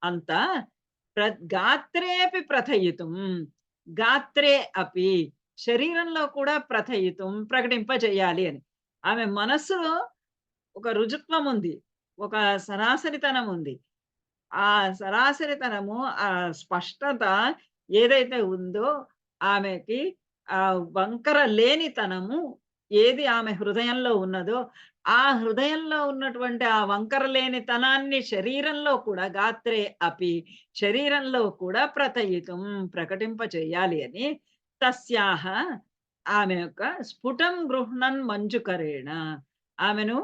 అంత గాత్రేపి ప్రథయితుం. గాత్రే అపి, శరీరంలో కూడా ప్రకటింపజేయాలి అని. ఆమె మనస్సులో ఒక రుజుత్వం ఉంది, ఒక సరాసరితనం ఉంది. ఆ సరాసరితనము, ఆ స్పష్టత ఏదైతే ఉందో ఆమెకి, ఆ వంకర లేనితనము ఏది ఆమె హృదయంలో ఉన్నదో, ఆ హృదయంలో ఉన్నటువంటి ఆ వంకర లేనితనాన్ని శరీరంలో కూడా గాత్రే అపి, శరీరంలో కూడా ప్రకటింపచేయాలి అని తస్యాహ, ఆమె యొక్క స్ఫుటం గృహ్ణన్ మంజుకరేణ, ఆమెను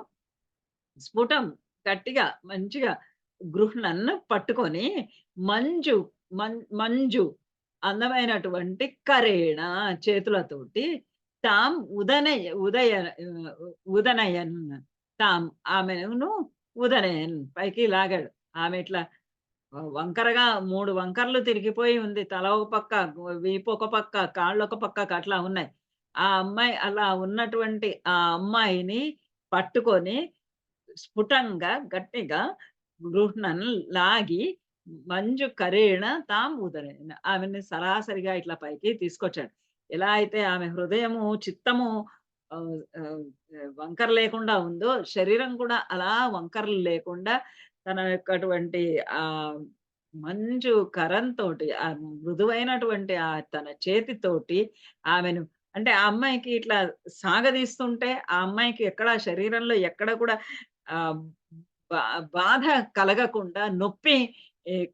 స్ఫుటం గట్టిగా మంచిగా గృహ్ణన్ పట్టుకొని, మంజు మంజు అందమైనటువంటి కరేణ చేతులతోటి తాం ఉదనయన్ తాం, ఆమెను ఉదనయన్ పైకి లాగాడు. ఆమె ఇట్లా వంకరగా 3 వంకర్లు తిరిగిపోయి ఉంది. తల ఒక పక్క, వీపు ఒక పక్క, కాళ్ళు ఒక పక్కకు అట్లా ఉన్నాయి. ఆ అమ్మాయి అలా ఉన్నటువంటి ఆ అమ్మాయిని పట్టుకొని స్ఫుటంగా గట్టిగా గృహ్ణన్ లాగి మంజు కరేణ తాం ఉదరేణ, ఆమెని సరాసరిగా ఇట్లా పైకి తీసుకొచ్చాడు. ఎలా అయితే ఆమె హృదయము, చిత్తము వంకర లేకుండా ఉందో, శరీరం కూడా అలా వంకరలు లేకుండా తన యొక్కటువంటి ఆ మంజు కరంతోటి, ఆ మృదువైనటువంటి ఆ తన చేతితోటి ఆమెను అంటే ఆ అమ్మాయికి ఇట్లా సాగదీస్తుంటే ఆ అమ్మాయికి ఎక్కడ శరీరంలో ఎక్కడ కూడా ఆహ్, బా బాధ కలగకుండా, నొప్పి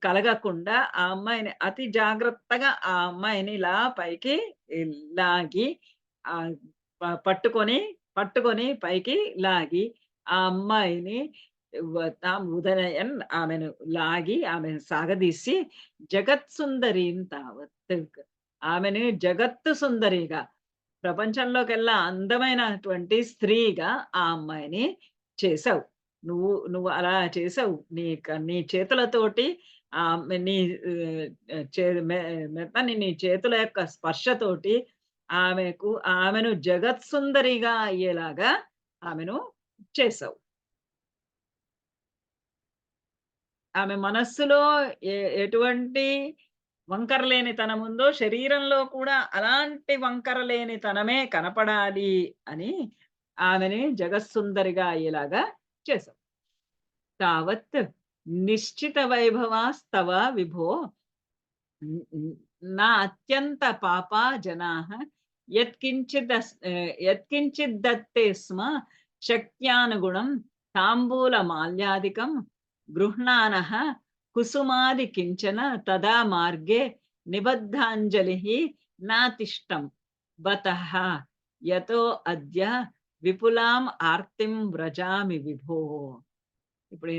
కలగకుండా ఆ అమ్మాయిని అతి జాగ్రత్తగా ఆ అమ్మాయిని ఇలా పైకి లాగి ఆహ్, పట్టుకొని పైకి లాగి ఆ అమ్మాయిని తాం ఉదయన్ ఆమెను లాగి ఆమెను సాగదీసి జగత్సుందరీం తావత్ ఆమెని జగత్తు సుందరిగా ప్రపంచంలోకెల్లా అందమైనటువంటి స్త్రీగా ఆ అమ్మాయిని చేసావు. నువ్వు అలా చేసావు. నీ చేతులతోటి నీ చే మె మెత్తని నీ చేతుల యొక్క స్పర్శతోటి ఆమెను జగత్సుందరిగా అయ్యేలాగా ఆమెను చేసావు. ఆమె మనస్సులో ఎటువంటి వంకర లేనితనముందో శరీరంలో కూడా అలాంటి వంకర లేనితనమే కనపడాలి అని ఆమెని జగత్సుందరిగా అయ్యేలాగా చేసావు. తావత్ నిశ్చిత వైభవాస్తవ విభో నా అత్యంత పాపా జనాః యత్కించిద్దత్తే స్మ శక్త్యానుగుణం తాంబూల మాల్యాదికం గృహ్ణానః కుసుమాది కించన తదా మార్గే నిబద్ధాంజలిః నాతిష్టం బతః యతో అద్య విపులాం ఆర్తిం వ్రజామి విభో. ఇప్పుడు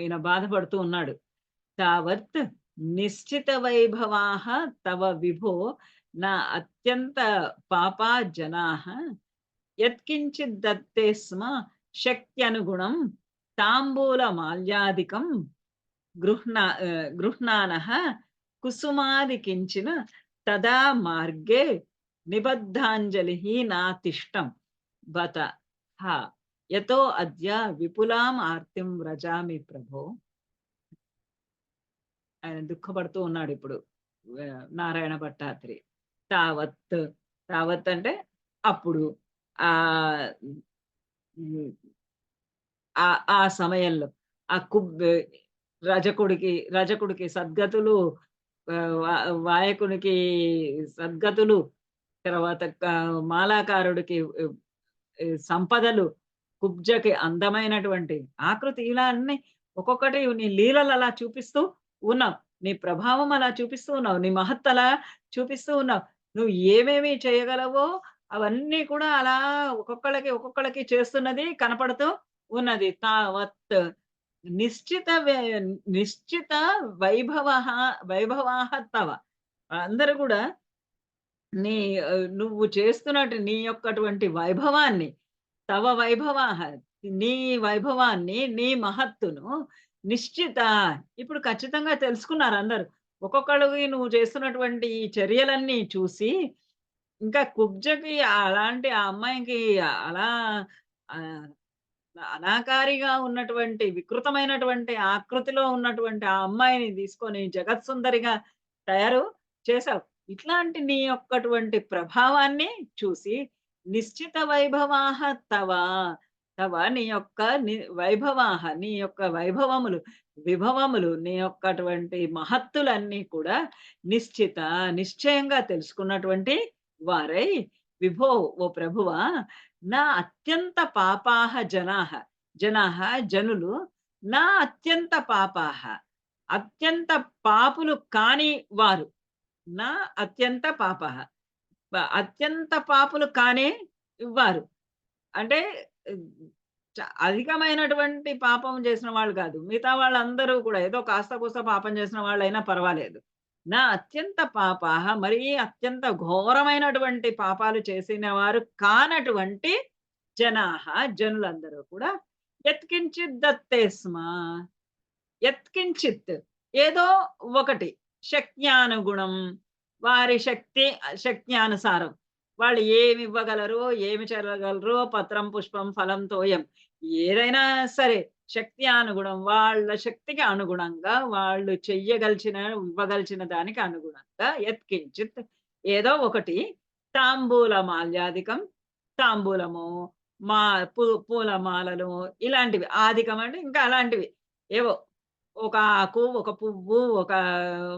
ఈయన బాధపడుతూ ఉన్నాడు. తావత్ నిశ్చిత వైభవాః తవ విభో నా అత్యంత పాపా జనాః యత్కించిత్ దత్తే స్మ శక్త్యనుగుణం తాంబూల మాల్యాదికం గృహ్ణానః కుసుమాది కించిన తదా మార్గే నిబద్ధాంజలిః నాతిష్టం బత హ యతో అద్య విపులాం ఆర్తిం వ్రజామి ప్రభో. ఆయన దుఃఖపడుతూ ఉన్నాడు ఇప్పుడు నారాయణ భట్టాత్రి. తావత్ అంటే అప్పుడు ఆ ఆ సమయంలో ఆ రజకుడికి సద్గతులు, వాయకునికి సద్గతులు, తర్వాత మాలాకారుడికి సంపదలు, కుబ్జకి అందమైనటువంటి ఆకృతి, ఇలా అన్ని ఒక్కొక్కటి నీ లీలలు అలా చూపిస్తూ ఉన్నావు. నీ ప్రభావం అలా చూపిస్తూ ఉన్నావు. నీ మహత్ అలా చూపిస్తూ ఉన్నావు. నువ్వు ఏమేమి చేయగలవో అవన్నీ కూడా అలా ఒక్కొక్కళ్ళకి చేస్తున్నది కనపడుతూ ఉన్నది. తావత్ నిశ్చిత వైభవాః తవ. అందరూ కూడా నువ్వు చేస్తున్నట్టు నీ యొక్కటువంటి వైభవాన్ని, తవ వైభవాః నీ వైభవాన్ని, నీ మహత్తును నిశ్చిత ఇప్పుడు ఖచ్చితంగా తెలుసుకున్నారు అందరూ. ఒక్కొక్కళ్ళకి నువ్వు చేస్తున్నటువంటి ఈ చర్యలన్నీ చూసి ఇంకా కుబ్జకి అలాంటి ఆ అమ్మాయికి అలా అనాకారిగా ఉన్నటువంటి వికృతమైనటువంటి ఆకృతిలో ఉన్నటువంటి ఆ అమ్మాయిని తీసుకొని జగత్సుందరిగా తయారు చేశావు. ఇట్లాంటి నీ యొక్కటువంటి ప్రభావాన్ని చూసి నిశ్చిత వైభవాః తవ నీ యొక్క వైభవాః నీ యొక్క విభవములు నీ యొక్కటువంటి మహత్తులన్నీ కూడా నిశ్చయంగా తెలుసుకున్నటువంటి వారై విభో ఓ ప్రభువా నా అత్యంత పాపాః జనులు నా అత్యంత పాపాః అత్యంత పాపులు కాని వారు, నా అత్యంత పాపాః అత్యంత పాపులు కానే వారు అంటే అధికమైనటువంటి పాపం చేసిన వాళ్ళు కాదు. మిగతా వాళ్ళందరూ కూడా ఏదో కాస్త కూస్త పాపం చేసిన వాళ్ళైనా పర్వాలేదు. నా అత్యంత పాపాః మరీ అత్యంత ఘోరమైనటువంటి పాపాలు చేసిన వారు కానటువంటి జనులందరూ కూడా యత్కించిత్ దత్తే స్మ యత్కించిత్ ఏదో ఒకటి శక్త్యానుగుణం వారి శక్త్యానుసారం వాళ్ళు ఏమి ఇవ్వగలరో, ఏమి చేయగలరో, పత్రం పుష్పం ఫలం తోయం ఏదైనా సరే శక్త్యానుగుణం వాళ్ళ శక్తికి అనుగుణంగా వాళ్ళు ఇవ్వగలిచిన దానికి అనుగుణంగా యత్కించిత్ ఏదో ఒకటి తాంబూల మాల్యాదికం తాంబూలము పూలమాలలు ఇలాంటివి ఆదికం అంటే ఇంకా అలాంటివి ఏవో ఒక ఆకు, ఒక పువ్వు, ఒక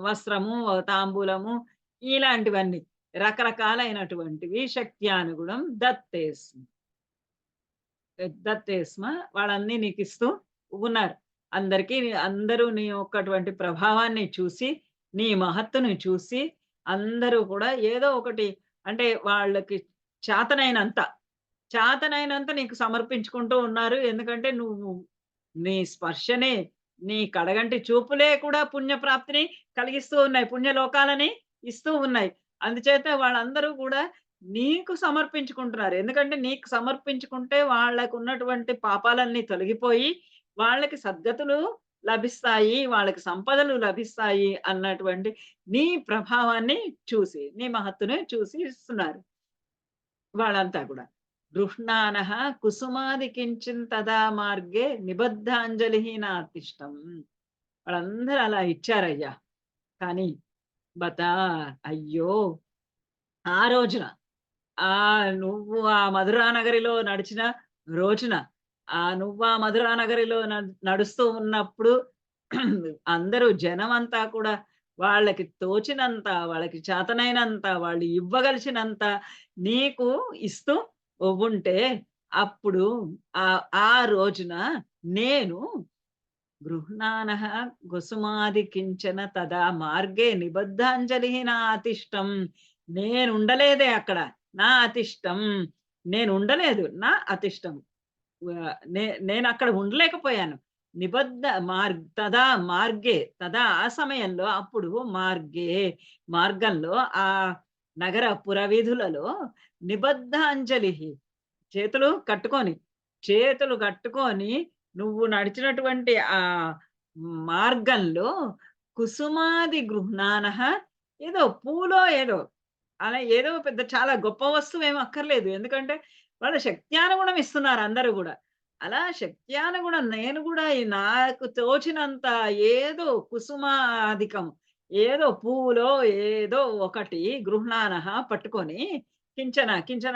వస్త్రము, ఒక తాంబూలము ఇలాంటివన్నీ రకరకాలైనటువంటివి శక్త్యానుగుణం దత్తేస్మ వాళ్ళన్నీ నీకు ఇస్తూ ఉన్నారు. అందరూ నీ యొక్కటువంటి ప్రభావాన్ని చూసి, నీ మహత్తును చూసి అందరూ కూడా ఏదో ఒకటి అంటే వాళ్ళకి చేతనైనంత నీకు సమర్పించుకుంటూ ఉన్నారు. ఎందుకంటే నువ్వు నీ స్పర్శనే, నీ కడగంటి చూపులే కూడా పుణ్యప్రాప్తిని కలిగిస్తూ ఉన్నాయి. పుణ్యలోకాలని ఇస్తూ ఉన్నాయి. అందుచేత వాళ్ళందరూ కూడా నీకు సమర్పించుకుంటున్నారు. ఎందుకంటే నీకు సమర్పించుకుంటే వాళ్ళకున్నటువంటి పాపాలన్నీ తొలగిపోయి, వాళ్ళకి సద్గతులు లభిస్తాయి, వాళ్ళకి సంపదలు లభిస్తాయి అన్నటువంటి నీ ప్రభావాన్ని చూసి, నీ మహత్తుని చూసి ఇస్తున్నారు వాళ్ళంతా కూడా. గృహ్ణానః కుసుమాది కించిన్ తదా మార్గే నిబద్ధాంజలిః నాతిష్టం. వాళ్ళందరూ అలా ఇచ్చారయ్యా. కానీ అయ్యో! ఆ రోజున నువ్వు ఆ మధురా నగరిలో నడిచిన రోజున, నువ్వు ఆ మధురా నగరిలో నడుస్తూ ఉన్నప్పుడు అందరూ జనమంతా కూడా వాళ్ళకి తోచినంత, వాళ్ళకి చేతనైనంత, వాళ్ళు ఇవ్వగలిసినంత నీకు ఇస్తూ ఉంటే, అప్పుడు ఆ రోజున నేను గృహ్ణానః కుసుమాది కించన తదా మార్గే నిబద్ధాంజలిః నాతిష్టం. నేనుండలేదే అక్కడ. నా అతిష్టం. నేనుండలేదు. నా అతిష్టం. నేనక్కడ ఉండలేకపోయాను. తదా మార్గే తదా ఆ సమయంలో అప్పుడు మార్గంలో ఆ నగర పురవీధులలో నిబద్ధాంజలిః చేతులు కట్టుకొని నువ్వు నడిచినటువంటి ఆ మార్గంలో కుసుమాది గృహ్ణానః ఏదో పూలో ఏదో అలా ఏదో పెద్ద చాలా గొప్ప వస్తువేమి అక్కర్లేదు. ఎందుకంటే వాళ్ళు శక్త్యానుగుణం ఇస్తున్నారు అందరూ గూడా. అలా శక్త్యానుగుణం నేను కూడా నాకు తోచినంత ఏదో కుసుమాధికం ఏదో పువ్వులో ఏదో ఒకటి గృహ్ణానః పట్టుకొని కించన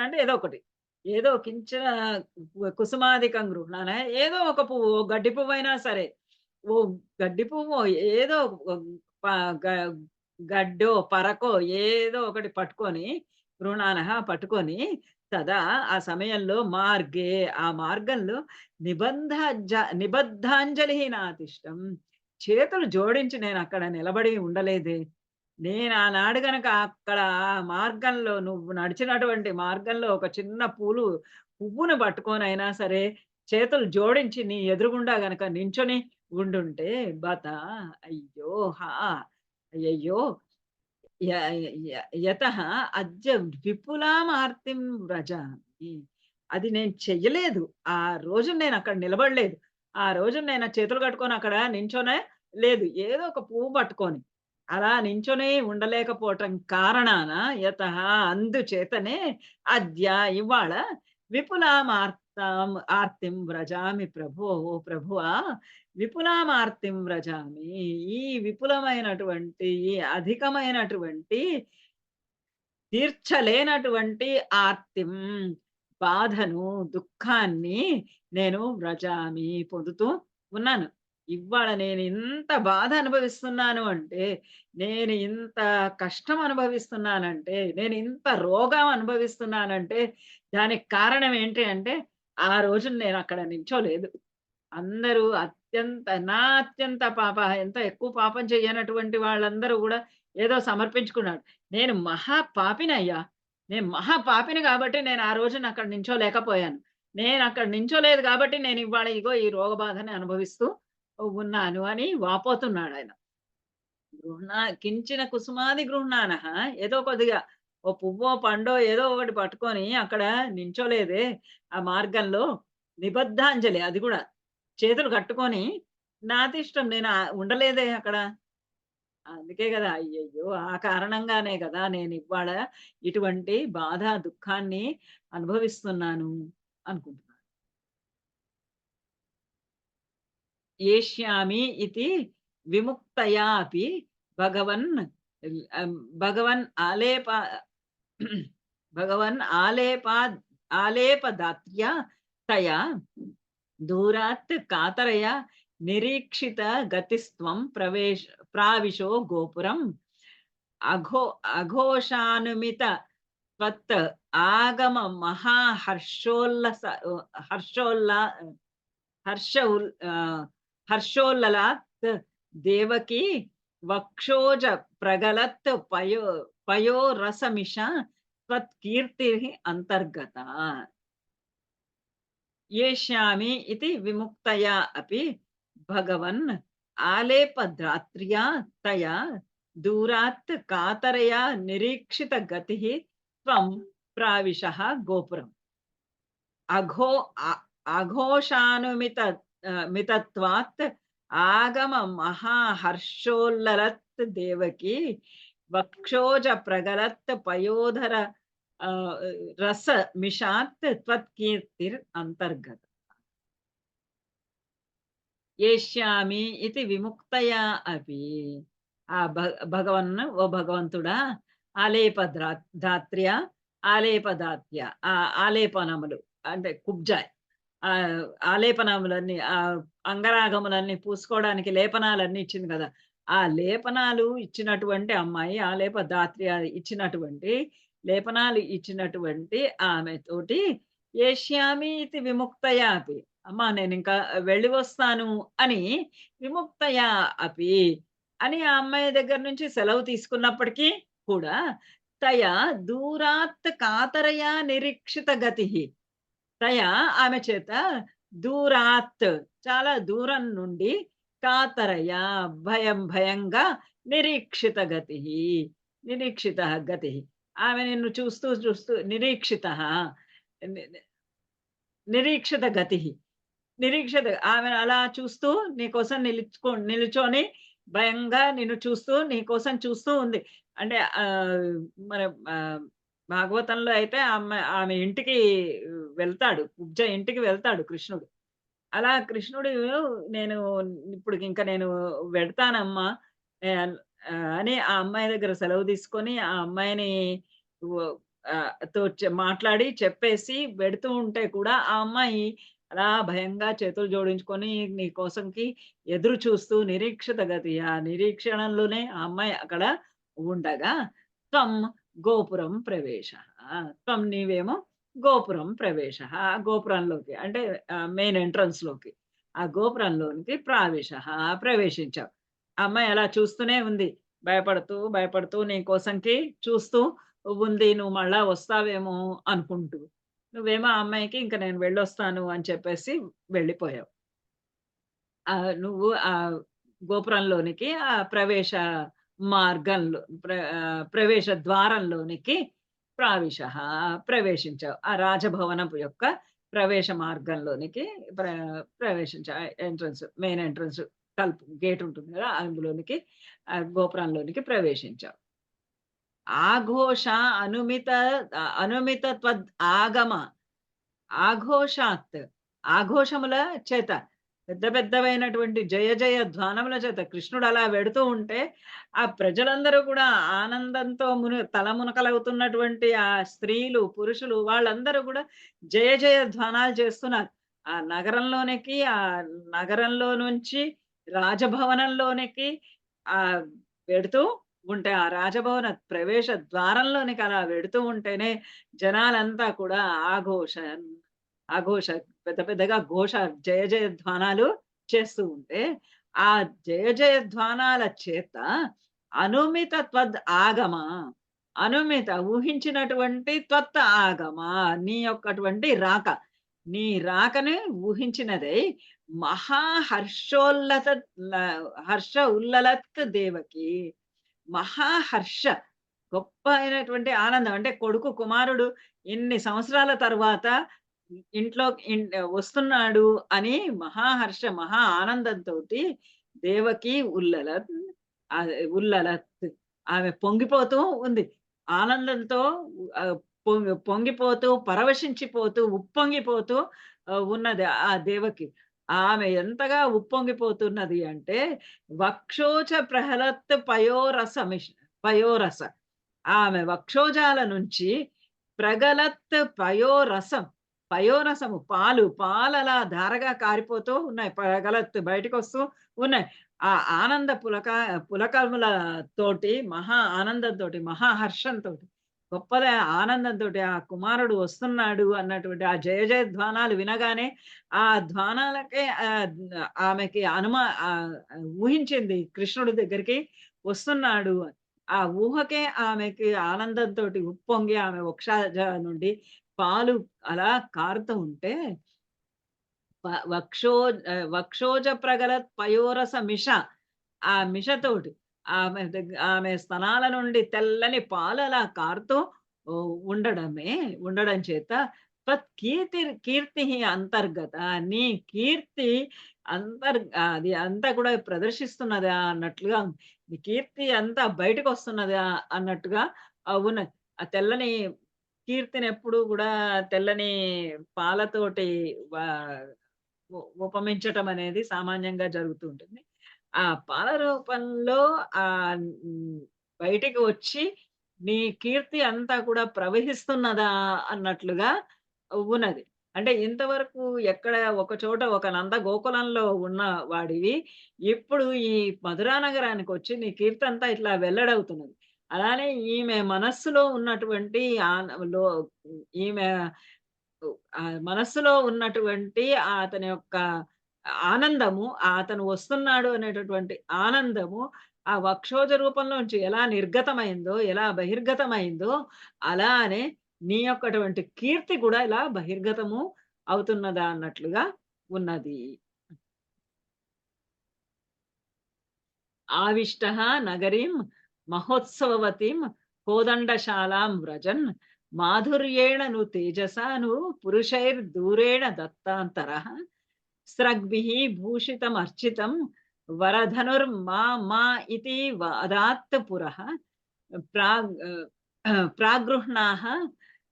అంటే ఏదో ఒకటి. ఏదో కించన కుసుమాధికం గృహ్ణాన ఏదో ఒక పువ్వు, గడ్డి పువ్వైనా సరే. ఓ గడ్డి పువ్వో ఏదో ప గ గడ్డో, పరకో ఏదో ఒకటి పట్టుకొని పట్టుకొని తదా ఆ సమయంలో ఆ మార్గంలో నిబద్ధాంజలిః నాతిష్టం. చేతులు జోడించి నేనక్కడ నిలబడి ఉండలేదే. నేను ఆనాడు గనక అక్కడ ఆ మార్గంలో నువ్వు నడిచినటువంటి మార్గంలో ఒక చిన్న పువ్వును పట్టుకొనైనా సరే, చేతులు జోడించి నీ ఎదురుగుండా గనక నించొని ఉండుంటే అయ్యో! అయ్యయ్యో! య య యతః అద్య విపులామార్తిం వ్రజామి. అది నేను చెయ్యలేదు. ఆ రోజున నేనక్కడ నిలబడలేదు. ఆ రోజున నేను చేతులు కట్టుకొని అక్కడ నించోనే లేదు. ఏదో ఒక పువ్వు పట్టుకొని. అలా నించొని ఉండలేకపోవటం కారణాన అందుచేతనే ఇవాళ ఆర్తిం వ్రజామి ప్రభో. ఓ ప్రభువా! విపులామార్తిం వ్రజామి. ఈ విపులమైనటువంటి, ఈ అధికమైనటువంటి తీర్చలేనటువంటి ఆర్తిం బాధను, దుఃఖాన్ని నేను పొందుతూ ఉన్నాను. ఇవాళ నేను ఇంత బాధ అనుభవిస్తున్నాను అంటే, నేను ఇంత కష్టం అనుభవిస్తున్నానంటే, నేను ఇంత రోగం అనుభవిస్తున్నానంటే, దానికి కారణం ఏంటి అంటే, ఆ రోజున నేను అక్కడ నించోలేదు. అందరూ అత్యంత ఎంత ఎక్కువ పాపం చెయ్యనటువంటి వాళ్ళందరూ గూడా ఏదో సమర్పించుకున్నాడు. నేను పాపినయ్యా. నేను పాపిని కాబట్టి నేను ఆ రోజున అక్కడ నించోలేకపోయాను. నేనక్కడ నించోలేదు కాబట్టి నేను ఇవాళ ఇగో ఈ రోగ బాధని అనుభవిస్తూ ఉన్నాను అని వాపోతున్నాడాయన. కించిన కుసుమాది గృహ్ణానః ఏదో కొద్దిగా ఓ పువ్వో, పండో ఏదో ఒకటి పట్టుకొని అక్కడ నించోలేదే ఆ మార్గంలో. నిబద్ధాంజలి అది గూడా. చేతులు కట్టుకొని నాతిష్టం నేను ఉండలేదే అక్కడ. అందుకే గదా! అయ్యయ్యో! ఆ కారణంగానే గదా నేనివ్వాళ ఇటువంటి బాధ, దుఃఖాన్ని అనుభవిస్తున్నాను అనుకుంటున్నాను. ఏష్యామి ఇతి విముక్తయా అపి భగవన్ భగవన్ ఆలేపదాత్యా తయా దూరాత్ కాతరయా నిరీక్షిత గతిస్త్వం ప్రావిశో గోపురం అఘో అఘోషానుమిత త్వత్ ఆగమ మహాహర్షోల్లస హర్షోల్లా హర్ష ఉల్- ఆ, హర్షోల్లలాత్ దేవకి వక్షోజ ప్రగలత్ పయో రసమిష త్వత్కీర్తి అంతర్గత येष्यामि इति विमुक्तया अपि भगवन् आलेपधात्र्या तया दूरात् कातरया निरीक्षितगतिः त्वं प्राविशः गोपुरम् अघो अघोषानुमित मितत्वात् आगम महाहर्षोल्ललत् देवकी वक्षोज प्रगलत् पयोधर रस मिषात् त्वत्कीर्तिर् अंतर्गत येष्यामि इति विमुक्तया अपि ఆ భగవన్ ఓ భగవంతుడా దాత్ర్య ఆలేపదాత్య ఆ ఆలేపనములు అంటే కుబ్జాయ్ ఆ ఆలేపనములన్నీ ఆ అంగరాగములన్నీ పూసుకోవడానికి లేపనాలన్నీ ఇచ్చింది కదా. ఆ లేపనాలు ఇచ్చినటువంటి అమ్మాయి ఆలేపదాత్ర్య ఇచ్చినటువంటి లేపనాలు ఇచ్చినటువంటి ఆమె తోటి ఏష్యామి ఇది విముక్తయా అపి అమ్మా నేను ఇంకా వెళ్ళి వస్తాను అని విముక్తయా అపి అని ఆ అమ్మాయి దగ్గర నుంచి సెలవు తీసుకున్నప్పటికీ కూడా తయా దూరాత్ కాతరయా నిరీక్షిత గతి తయా ఆమె చేత దూరాత్ చాలా దూరం నుండి కాతరయా భయంగా నిరీక్షిత గతి నిరీక్షిత గతి ఆమె నిన్ను చూస్తూ చూస్తూ నిరీక్షిత గతి నిరీక్షిత ఆమె అలా చూస్తూ నీకోసం నిలుచొని భయంగా నిన్ను చూస్తూ నీకోసం చూస్తూ ఉంది. అంటే మన భాగవతంలో అయితే ఆమె ఇంటికి వెళ్తాడు, కుబ్జ ఇంటికి వెళ్తాడు కృష్ణుడు. అలా కృష్ణుడు నేను ఇప్పుడు ఇంక నేను వెళ్తానమ్మా అని ఆ అమ్మాయి దగ్గర సెలవు తీసుకొని ఆ అమ్మాయిని తో మాట్లాడి చెప్పేసి వెడుతూ ఉంటే కూడా ఆ అమ్మాయి అలా భయంగా చేతులు జోడించుకొని నీ కోసంకి ఎదురు చూస్తూ నిరీక్షిత గతి ఆ నిరీక్షణలోనే ఆ అమ్మాయి అక్కడ ఉండగా త్వం గోపురం ప్రవేశ త్వం నీవేమో గోపురం ప్రవేశ ఆ గోపురంలోకి అంటే మెయిన్ ఎంట్రన్స్ లోకి ఆ గోపురంలోనికి ప్రవేశించావు. ఆ అమ్మాయి అలా చూస్తూనే ఉంది, భయపడుతూ నీ కోసంకి చూస్తూ ఉంది. నువ్వు మళ్ళా వస్తావేమో అనుకుంటూ నువ్వేమో ఆ అమ్మాయికి ఇంక నేను వెళ్ళొస్తాను అని చెప్పేసి వెళ్ళిపోయావు. నువ్వు ఆ గోపురంలోనికి ఆ ప్రవేశ మార్గంలో ప్రవేశ ద్వారంలోనికి ప్రవేశించావు. ఆ రాజభవనపు యొక్క ప్రవేశ మార్గంలోనికి ప్రవేశించావు. మెయిన్ ఎంట్రన్స్ తలుపు గేట్ ఉంటుంది కదా, అందులోనికి గోపురంలోనికి ప్రవేశించావు. ఆఘోష అనుమిత త్వద్ ఆగమ ఆఘోషాత్ ఆఘోషముల చేత పెద్దవైనటువంటి జయ ధ్వానముల చేత కృష్ణుడు అలా వెడుతూ ఉంటే ఆ ప్రజలందరూ కూడా ఆనందంతో తలమునకలవుతున్నటువంటి ఆ స్త్రీలు పురుషులు వాళ్ళందరూ కూడా జయ ధ్వానాలు చేస్తున్నారు. ఆ నగరంలో నుంచి రాజభవనంలోనికి ఆ వెడుతూ ఉంటే ఆ రాజభవన ప్రవేశ ద్వారంలోనికి అలా వెడుతూ ఉంటేనే జనాలంతా కూడా ఆఘోష పెద్దగా ఘోష జయ ధ్వానాలు చేస్తూ ఉంటే ఆ జయ ధ్వానాల చేత అనుమిత త్వద్ ఆగమ అనుమిత ఊహించినటువంటి త్వత్ ఆగమ నీ యొక్కటువంటి రాక నీ రాకని ఊహించినదై హర్ష ఉల్లలత్ దేవకి మహాహర్ష గొప్ప అయినటువంటి ఆనందం అంటే కుమారుడు ఇన్ని సంవత్సరాల తర్వాత ఇంట్లో వస్తున్నాడు అని మహా ఆనందంతో దేవకి ఉల్లలత్ ఆమె పొంగిపోతూ ఉంది. ఆనందంతో పొంగిపోతూ పరవశించిపోతూ ఉప్పొంగిపోతూ ఉన్నది ఆ దేవకి. ఆమె ఎంతగా ఉప్పొంగిపోతున్నది అంటే వక్షోజ ప్రహలత్ పయోరస ఆమె వక్షోజాల నుంచి ప్రగలత్ పయోరసం పయోరసము పాలలా ధారగా కారిపోతూ ఉన్నాయి. బయటకొస్తూ ఉన్నాయి. ఆ ఆనంద పులకముల తోటి మహా ఆనందంతోటి, మహా హర్షంతోటి, గొప్పగా ఆనందంతోటి ఆ కుమారుడు వస్తున్నాడు అన్నటువంటి ఆ జయ జయ ధ్వానాలు వినగానే ఆ ధ్వానాలకే ఆమెకి ఊహించింది కృష్ణుడి దగ్గరికి వస్తున్నాడు అని. ఆ ఊహకే ఆమెకి ఆనందంతోటి ఉప్పొంగి ఆమె వక్షాజ నుండి పాలు అలా కారుతూ ఉంటే వ వక్షో వక్షోజ ప్రగలత్ పయోరస మిష. ఆ మిషతోటి ఆమె స్తనాల నుండి తెల్లని పాలు అలా కారుతూ ఉండడం చేత కీర్తి అంతర్గత. నీ కీర్తి అది అంతా కూడా ప్రదర్శిస్తున్నదా అన్నట్లుగా ఉంది. నీ కీర్తి అంతా బయటకొస్తున్నదా అన్నట్టుగా ఉన్నది. ఆ తెల్లని కీర్తినెప్పుడూ గూడా తెల్లని పాలతోటి వా ఉపమించటం అనేది సామాన్యంగా జరుగుతూ ఉంటుంది. ఆ పాల రూపంలో హ్మ్, బయటికి వచ్చి నీ కీర్తి అంతా కూడా ప్రవహిస్తున్నదా అన్నట్లుగా ఉన్నది. అంటే ఇంతవరకు ఎక్కడ ఒక చోట ఒక నంద గోకులంలో ఉన్న వాడివి, ఇప్పుడు ఈ మధురా నగరానికొచ్చి నీ కీర్తంతా ఇట్లా వెల్లడవుతున్నది. అలానే ఈమె మనస్సులో ఉన్నటువంటి లో ఈమె మనస్సులో ఉన్నటువంటి అతని యొక్క ఆనందము, అతను వస్తున్నాడు అనేటటువంటి ఆనందము, ఆ వక్షోజ రూపంలోంచి ఎలా నిర్గతమైందో, ఎలా బహిర్గతమైందో, అలానే నీ యొక్కటువంటి కీర్తి కూడా ఇలా బహిర్గతము అవుతున్నదా అన్నట్లుగా ఉన్నది. ఆవిష్టః నగరీం మహోత్సవవतीं కోదండశాలాం వ్రజన్ మాధుర్యేణ ను తేజసా ను పురుషైర్దూరేణ దత్తాంతరః స్రగ్భిః భూషితమర్చితం వరధనుర్మా మా ఇతి వదాత్ పురః ప్రాగ్ ప్రాగృహ్ణాః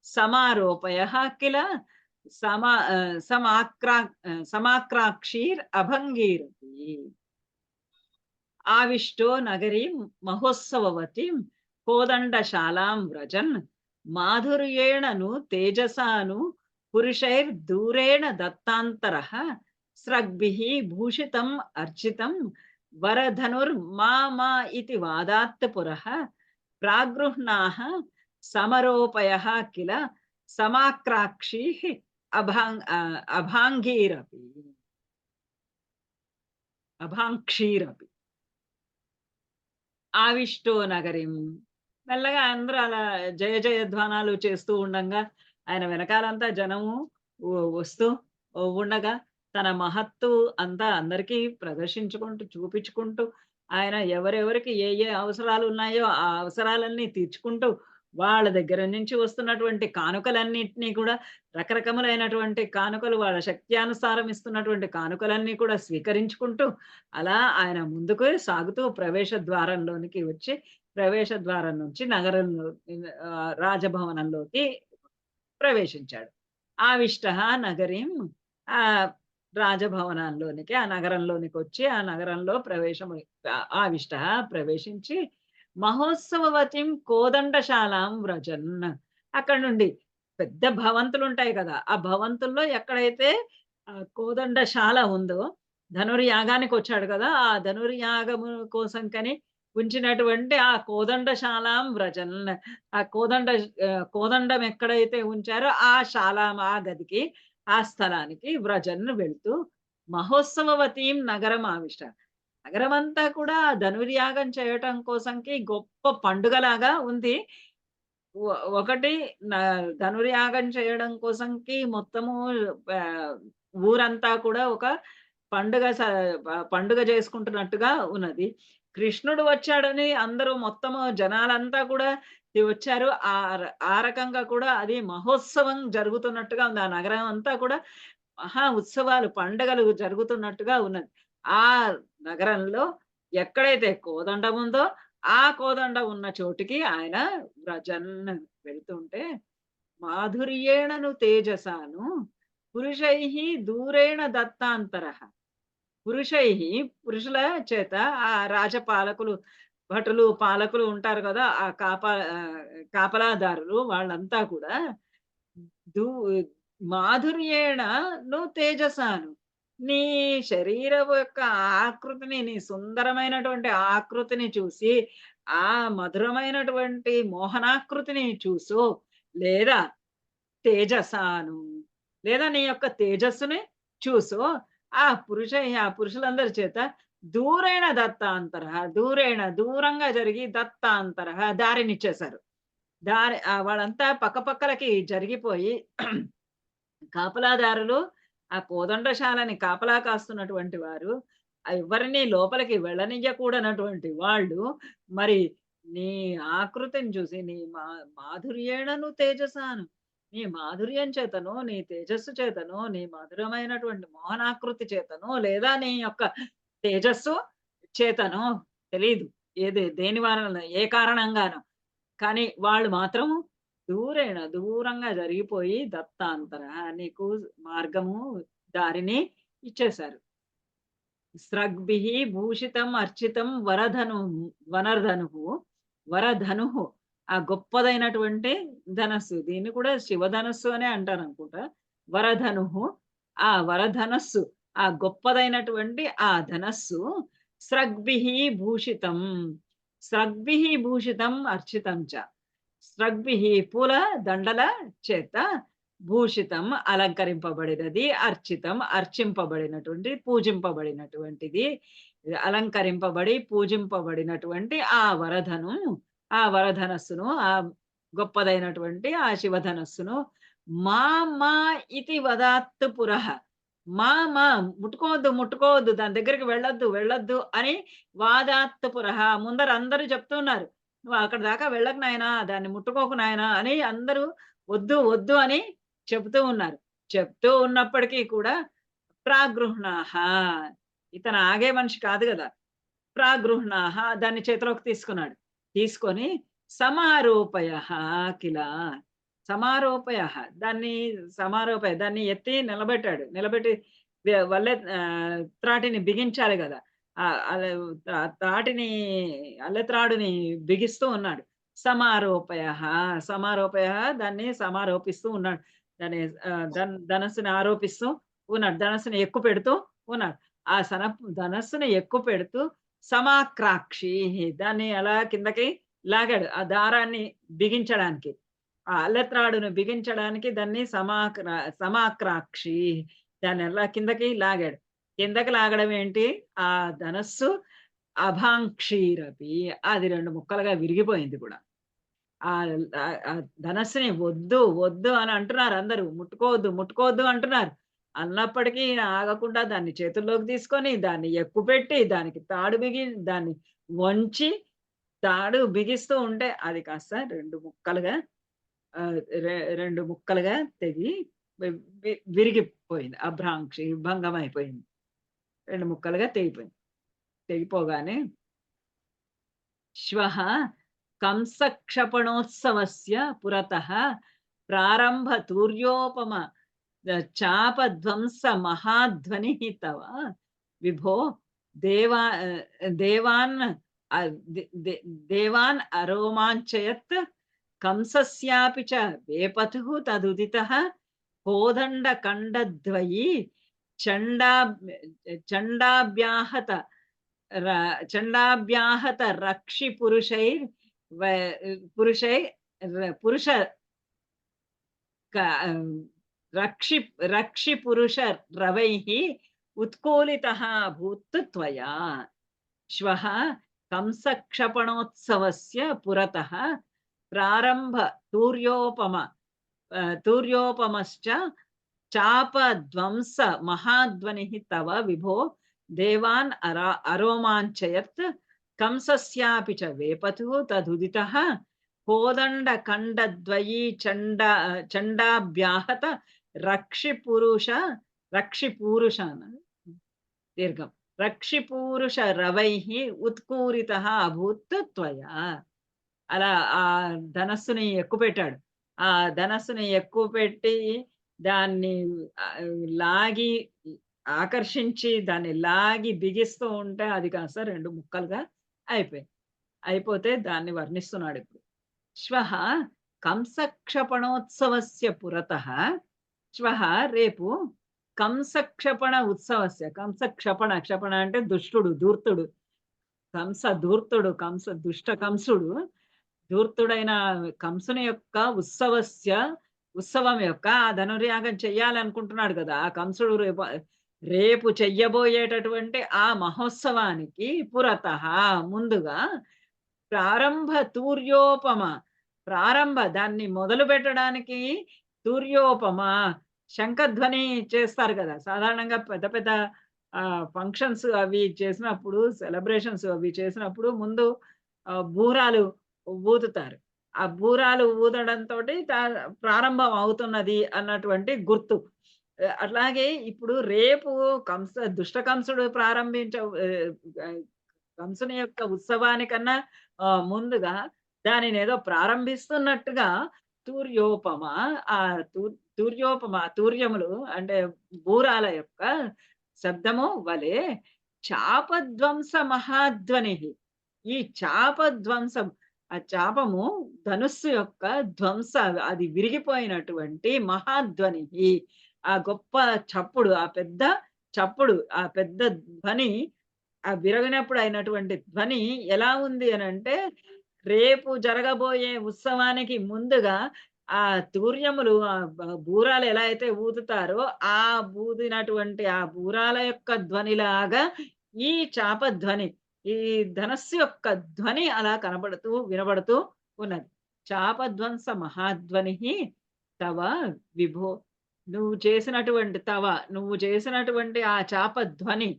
సమారోపయః కిల సమాక్రాక్షీర్ అభంగీరతి. ఆవిష్టో నగరీం మహోత్సవవतीं కోదండశాలాం వ్రజన్ మాధుర్యేణ ను తేజసా ను పురుషైర్దూరేణ దత్తాంతరః స్రగ్భిః భూషితం అర్చితం వరధనుర్మా మా ఇతి వాదాత్ పురః ప్రాగృహ్ణాః సమరోపయః కిల సమాక్రాక్షీః అభాంగీరపి. ఆవిష్టో నగరిం. మెల్లగా అందరూ అలా జయ జయధ్వానాలు చేస్తూ ఉండంగా ఆయన వెనకాలంతా జనము వస్తూ ఉండగా తన మహత్తు అంతా అందరికీ ప్రదర్శించుకుంటూ, చూపించుకుంటూ ఆయన ఎవరెవరికి ఏ ఏ అవసరాలు ఉన్నాయో ఆ అవసరాలన్నీ తీర్చుకుంటూ వాళ్ళ దగ్గర నుంచి వస్తున్నటువంటి కానుకలన్నిటిని కూడా రకరకములైనటువంటి కానుకలు వాళ్ళ శక్త్యానుసారం ఇస్తున్నటువంటి కానుకలన్నీ కూడా స్వీకరించుకుంటూ అలా ఆయన ముందుకు సాగుతూ ప్రవేశ ద్వారంలోనికి వచ్చి ప్రవేశ ద్వారం నుంచి నగరంలో రాజభవనంలోకి ప్రవేశించాడు. ఆవిష్టః నగరీం రాజభవనాల్లోనికి ఆ నగరంలోనికి వచ్చి ఆ నగరంలో ఆవిష్టః ప్రవేశించి మహోత్సవవతిం కోదండశాలాం వ్రజన్. అక్కడి నుండి పెద్ద భవంతులుంటాయి కదా! ఆ భవంతుల్లో ఎక్కడైతే కోదండశాల ఉందో ధనుర్యాగానికొచ్చాడు కదా! ఆ ధనుర్యాగము కోసంకని ఉంచినటువంటి ఆ కోదండశాలాం వ్రజన్. ఆ కోదండం ఎక్కడైతే ఉంచారో ఆ గదికి, ఆ స్థలానికి వ్రజన్ వెళ్తూ మహోత్సవవతీం నగరం ఆవిష్ట. నగరమంతా కూడా ధనుర్యాగం చేయటం కోసంకి గొప్ప పండుగలాగా ఉంది. ఒకటి ధనుర్యాగం చేయడం కోసంకి మొత్తము ఊరంతా కూడా ఒక పండుగ పండుగ చేసుకుంటున్నట్టుగా ఉన్నది. కృష్ణుడు వచ్చాడని అందరూ మొత్తము జనాలంతా కూడా వచ్చారు. ఆ రకంగా కూడా అది మహోత్సవం జరుగుతున్నట్టుగా ఉంది. ఆ నగరం అంతా కూడా మహా ఉత్సవాలు, పండగలు జరుగుతున్నట్టుగా ఉన్నది. ఆ నగరంలో ఎక్కడైతే కోదండం ఉందో ఆ కోదండం ఉన్న చోటికి ఆయన వ్రజన్ వెళ్తుంటే మాధుర్యేణను తేజసాను పురుషైః దూరేణ దత్తాంతరః. పురుషుల చేత ఆ రాజపాలకులు, భటులు, పాలకులు ఉంటారు కదా! ఆ కాపలాదారులు వాళ్ళంతా కూడా దూ మాధుర్యేణ నువ్వు తేజసాను. నీ శరీరము యొక్క ఆకృతిని, నీ సుందరమైనటువంటి ఆకృతిని చూసి, ఆ మధురమైనటువంటి మోహనాకృతిని చూసో, లేదా తేజసాను, లేదా నీ యొక్క తేజస్సుని చూసో, ఆ పురుషులందరి చేత దూరేణ దత్తాంతరః, దూరంగా జరిగి దత్తాంతరః దారినిచ్చేశారు. వాళ్ళంతా పక్కపక్కలకి జరిగిపోయి కాపలాదారులు ఆ కోదండశాలని కాపలా కాస్తున్నటువంటి వారు ఎవరిని లోపలికి వెళ్ళనియ్యకూడనటువంటి వాళ్ళు మరి నీ ఆకృతిని చూసి నీ మాధుర్యేణను తేజసాను, నీ మాధుర్యం చేతను, నీ తేజస్సు చేతను, నీ మధురమైనటువంటి మోహనాకృతి చేతను, లేదా నీ యొక్క తేజస్సు చేతను తెలీదు దేని వలన ఏ కారణంగానో, కానీ వాళ్ళు మాత్రం దూరంగా జరిగిపోయి దత్తాంతర నీకు మార్గము దారిని ఇచ్చేశారు. స్రగ్భిః భూషితం అర్చితం వరధనుః ఆ గొప్పదైనటువంటి ధనస్సు, దీన్ని కూడా శివధనస్సు అనే అంటారు అనుకుంటా. వరధనుః ఆ వరధనస్సు, ఆ గొప్పదైనటువంటి ఆ ధనస్సు స్రగ్భిః భూషితం అర్చితం చ. స్రగ్భిః పూల దండల చేత భూషితం అలంకరింపబడినది, అర్చితం అర్చింపబడినటువంటి పూజింపబడినటువంటిది, అలంకరింపబడి పూజింపబడినటువంటి ఆ వరధనస్సును, ఆ గొప్పదైనటువంటి ఆ శివధనస్సును మా ఇతి వదాత్తు పురః. మా ముట్టుకోవద్దు, దాని దగ్గరికి వెళ్ళొద్దు అని వాదాత్తు పురః ముందర అందరూ చెప్తున్నారు. నువ్వు అక్కడ దాకా వెళ్ళకు నాయనా, దాన్ని ముట్టుకోకు నాయనా అని అందరూ వద్దు అని చెబుతూ ఉన్నారు. చెప్తూ ఉన్నప్పటికీ కూడా ప్రాగృహ్ణాః, ఇతను ఆగే మనిషి కాదు కదా. ప్రాగృహ్ణాః దాన్ని చేతిలోకి తీసుకున్నాడు. తీసుకొని సమారోపయః కిల, దాన్ని ఎత్తి నిలబెట్టాడు. నిలబెట్టి వల్లే త్రాటిని బిగించాలి కదా. తాటిని అల్లెత్రాడుని బిగిస్తూ ఉన్నాడు. సమారోపయః దాన్ని సమారోపిస్తూ ఉన్నాడు. దాన్ని ధనస్సుని ఆరోపిస్తూ ఉన్నాడు. ధనస్సుని ఎక్కువ పెడుతూ ఉన్నాడు. ఆ ధనస్సుని ఎక్కువ పెడుతూ సమాక్రాక్షి దాన్ని అలా కిందకి లాగాడు. ఆ దారాన్ని బిగించడానికి, ఆ అల్లెత్రాడును బిగించడానికి దాన్ని సమాక్రాక్షి దాన్ని అలా కిందకి లాగాడు. కిందకి లాగడం ఏంటి? ఆ ధనస్సు అభాంక్షీరపి అది 2 ముక్కలుగా విరిగిపోయింది కూడా. ఆ ధనస్సుని వద్దు అని అంటున్నారు అందరూ. ముట్టుకోవద్దు అంటున్నారు. అన్నప్పటికీ ఈయన ఆగకుండా దాన్ని చేతుల్లోకి తీసుకొని, దాన్ని ఎక్కుపెట్టి, దానికి దాన్ని వంచి తాడు బిగిస్తూ ఉంటే అది కాస్త 2 ముక్కలుగా తెగి విరిగిపోయింది. అభ్రాంక్షి భంగం అయిపోయింది. 2 ముక్కలుగా తెగిపోయింది. తెగిపోగానే శ్వః కంసక్షపణోత్సవస్య పురతః ప్రారంభ తూర్యోపమ చాపధ్వంస మహాధ్వనిః తవ విభో దేవాన్ అరోమాంచయత్ కంసస్యాపి చ వేపతుః తదుదితః కోదండకండద్వయీ చండాభ్యాహత రక్షి రక్షి పురుష రవైః ఉత్కోలితః అభూత్ త్వయా. శ్వః కంసక్షపణోత్సవస్య పురతః ప్రారంభ తూర్యోపమశ్చ చాపధ్వంస మహాధ్వనిః తవ విభో దేవాన్ అరోమాంచయత్ కంసస్యాపి చ వేపతుః తదుదితః కోదండకండద్వయీ చండాభ్యాహత రక్షిపూరుష రవైః ఉత్కూరితః అభూత్ త్వయా. అలా ఆ ధనస్సుని ఎక్కుపెట్టాడు. ఆ ధనస్సుని ఎక్కుపెట్టి దాన్ని లాగి ఆకర్షించి దాన్ని లాగి బిగిస్తూ ఉంటే అది కాస్త 2 ముక్కలుగా అయిపోయింది. అయిపోతే దాన్ని వర్ణిస్తున్నాడు ఇప్పుడు. శ్వః కంసక్షపణోత్సవస్య పురతః శ్వః రేపు కంసక్షపణ ఉత్సవస్య. క్షపణ అంటే దుష్టుడు, ధూర్తుడు. కంస దుష్ట కంసుడు, ధూర్తుడైన కంసుని యొక్క ఉత్సవం యొక్క ఆ ధనుర్యాగం చెయ్యాలనుకుంటున్నాడు కదా! ఆ కంసుడు రేపు చెయ్యబోయేటటువంటి ఆ మహోత్సవానికి పురతః ముందుగా ప్రారంభ తూర్యోపమ దాన్ని మొదలుపెట్టడానికి తూర్యోపమ శంఖధ్వని చేస్తారు కదా! సాధారణంగా పెద్ద పెద్ద ఫంక్షన్స్ అవి చేసినప్పుడు, సెలబ్రేషన్స్ అవి చేసినప్పుడు ముందు బూరాలు ఊదుతారు. ఆ బూరాలు ఊదడంతోటి ప్రారంభం అవుతున్నది అన్నటువంటి గుర్తు. అట్లాగే ఇప్పుడు రేపు దుష్ట కంసుడు కంసుని యొక్క ఉత్సవానికన్నా ముందుగా దానినేదో ప్రారంభిస్తున్నట్టుగా తూర్యోపమ ఆ తూర్యములు అంటే బూరాల యొక్క శబ్దము వలె చాపధ్వంస మహాధ్వని. ఈ చాపధ్వంసం ఆ చాపము ధనుస్సు యొక్క అది విరిగిపోయినటువంటి మహాధ్వని. ఆ గొప్ప చప్పుడు, ఆ పెద్ద చప్పుడు, ఆ పెద్ద ధ్వని, ఆ విరగనప్పుడు అయినటువంటి ధ్వని ఎలా ఉంది అనంటే, రేపు జరగబోయే ఉత్సవానికి ముందుగా ఆ తూర్యములు బూరాలు ఎలా అయితే ఊదుతారో, ఆ ఊదినటువంటి ఆ బూరాల యొక్క ధ్వనిలాగా ఈ చాప ధ్వని, ఈ ధనస్సు యొక్క ధ్వని అలా వినబడుతూ ఉన్నది. చాపధ్వంస మహాధ్వని తవ విభో. నువ్వు చేసినటువంటి ఆ చాప ధ్వని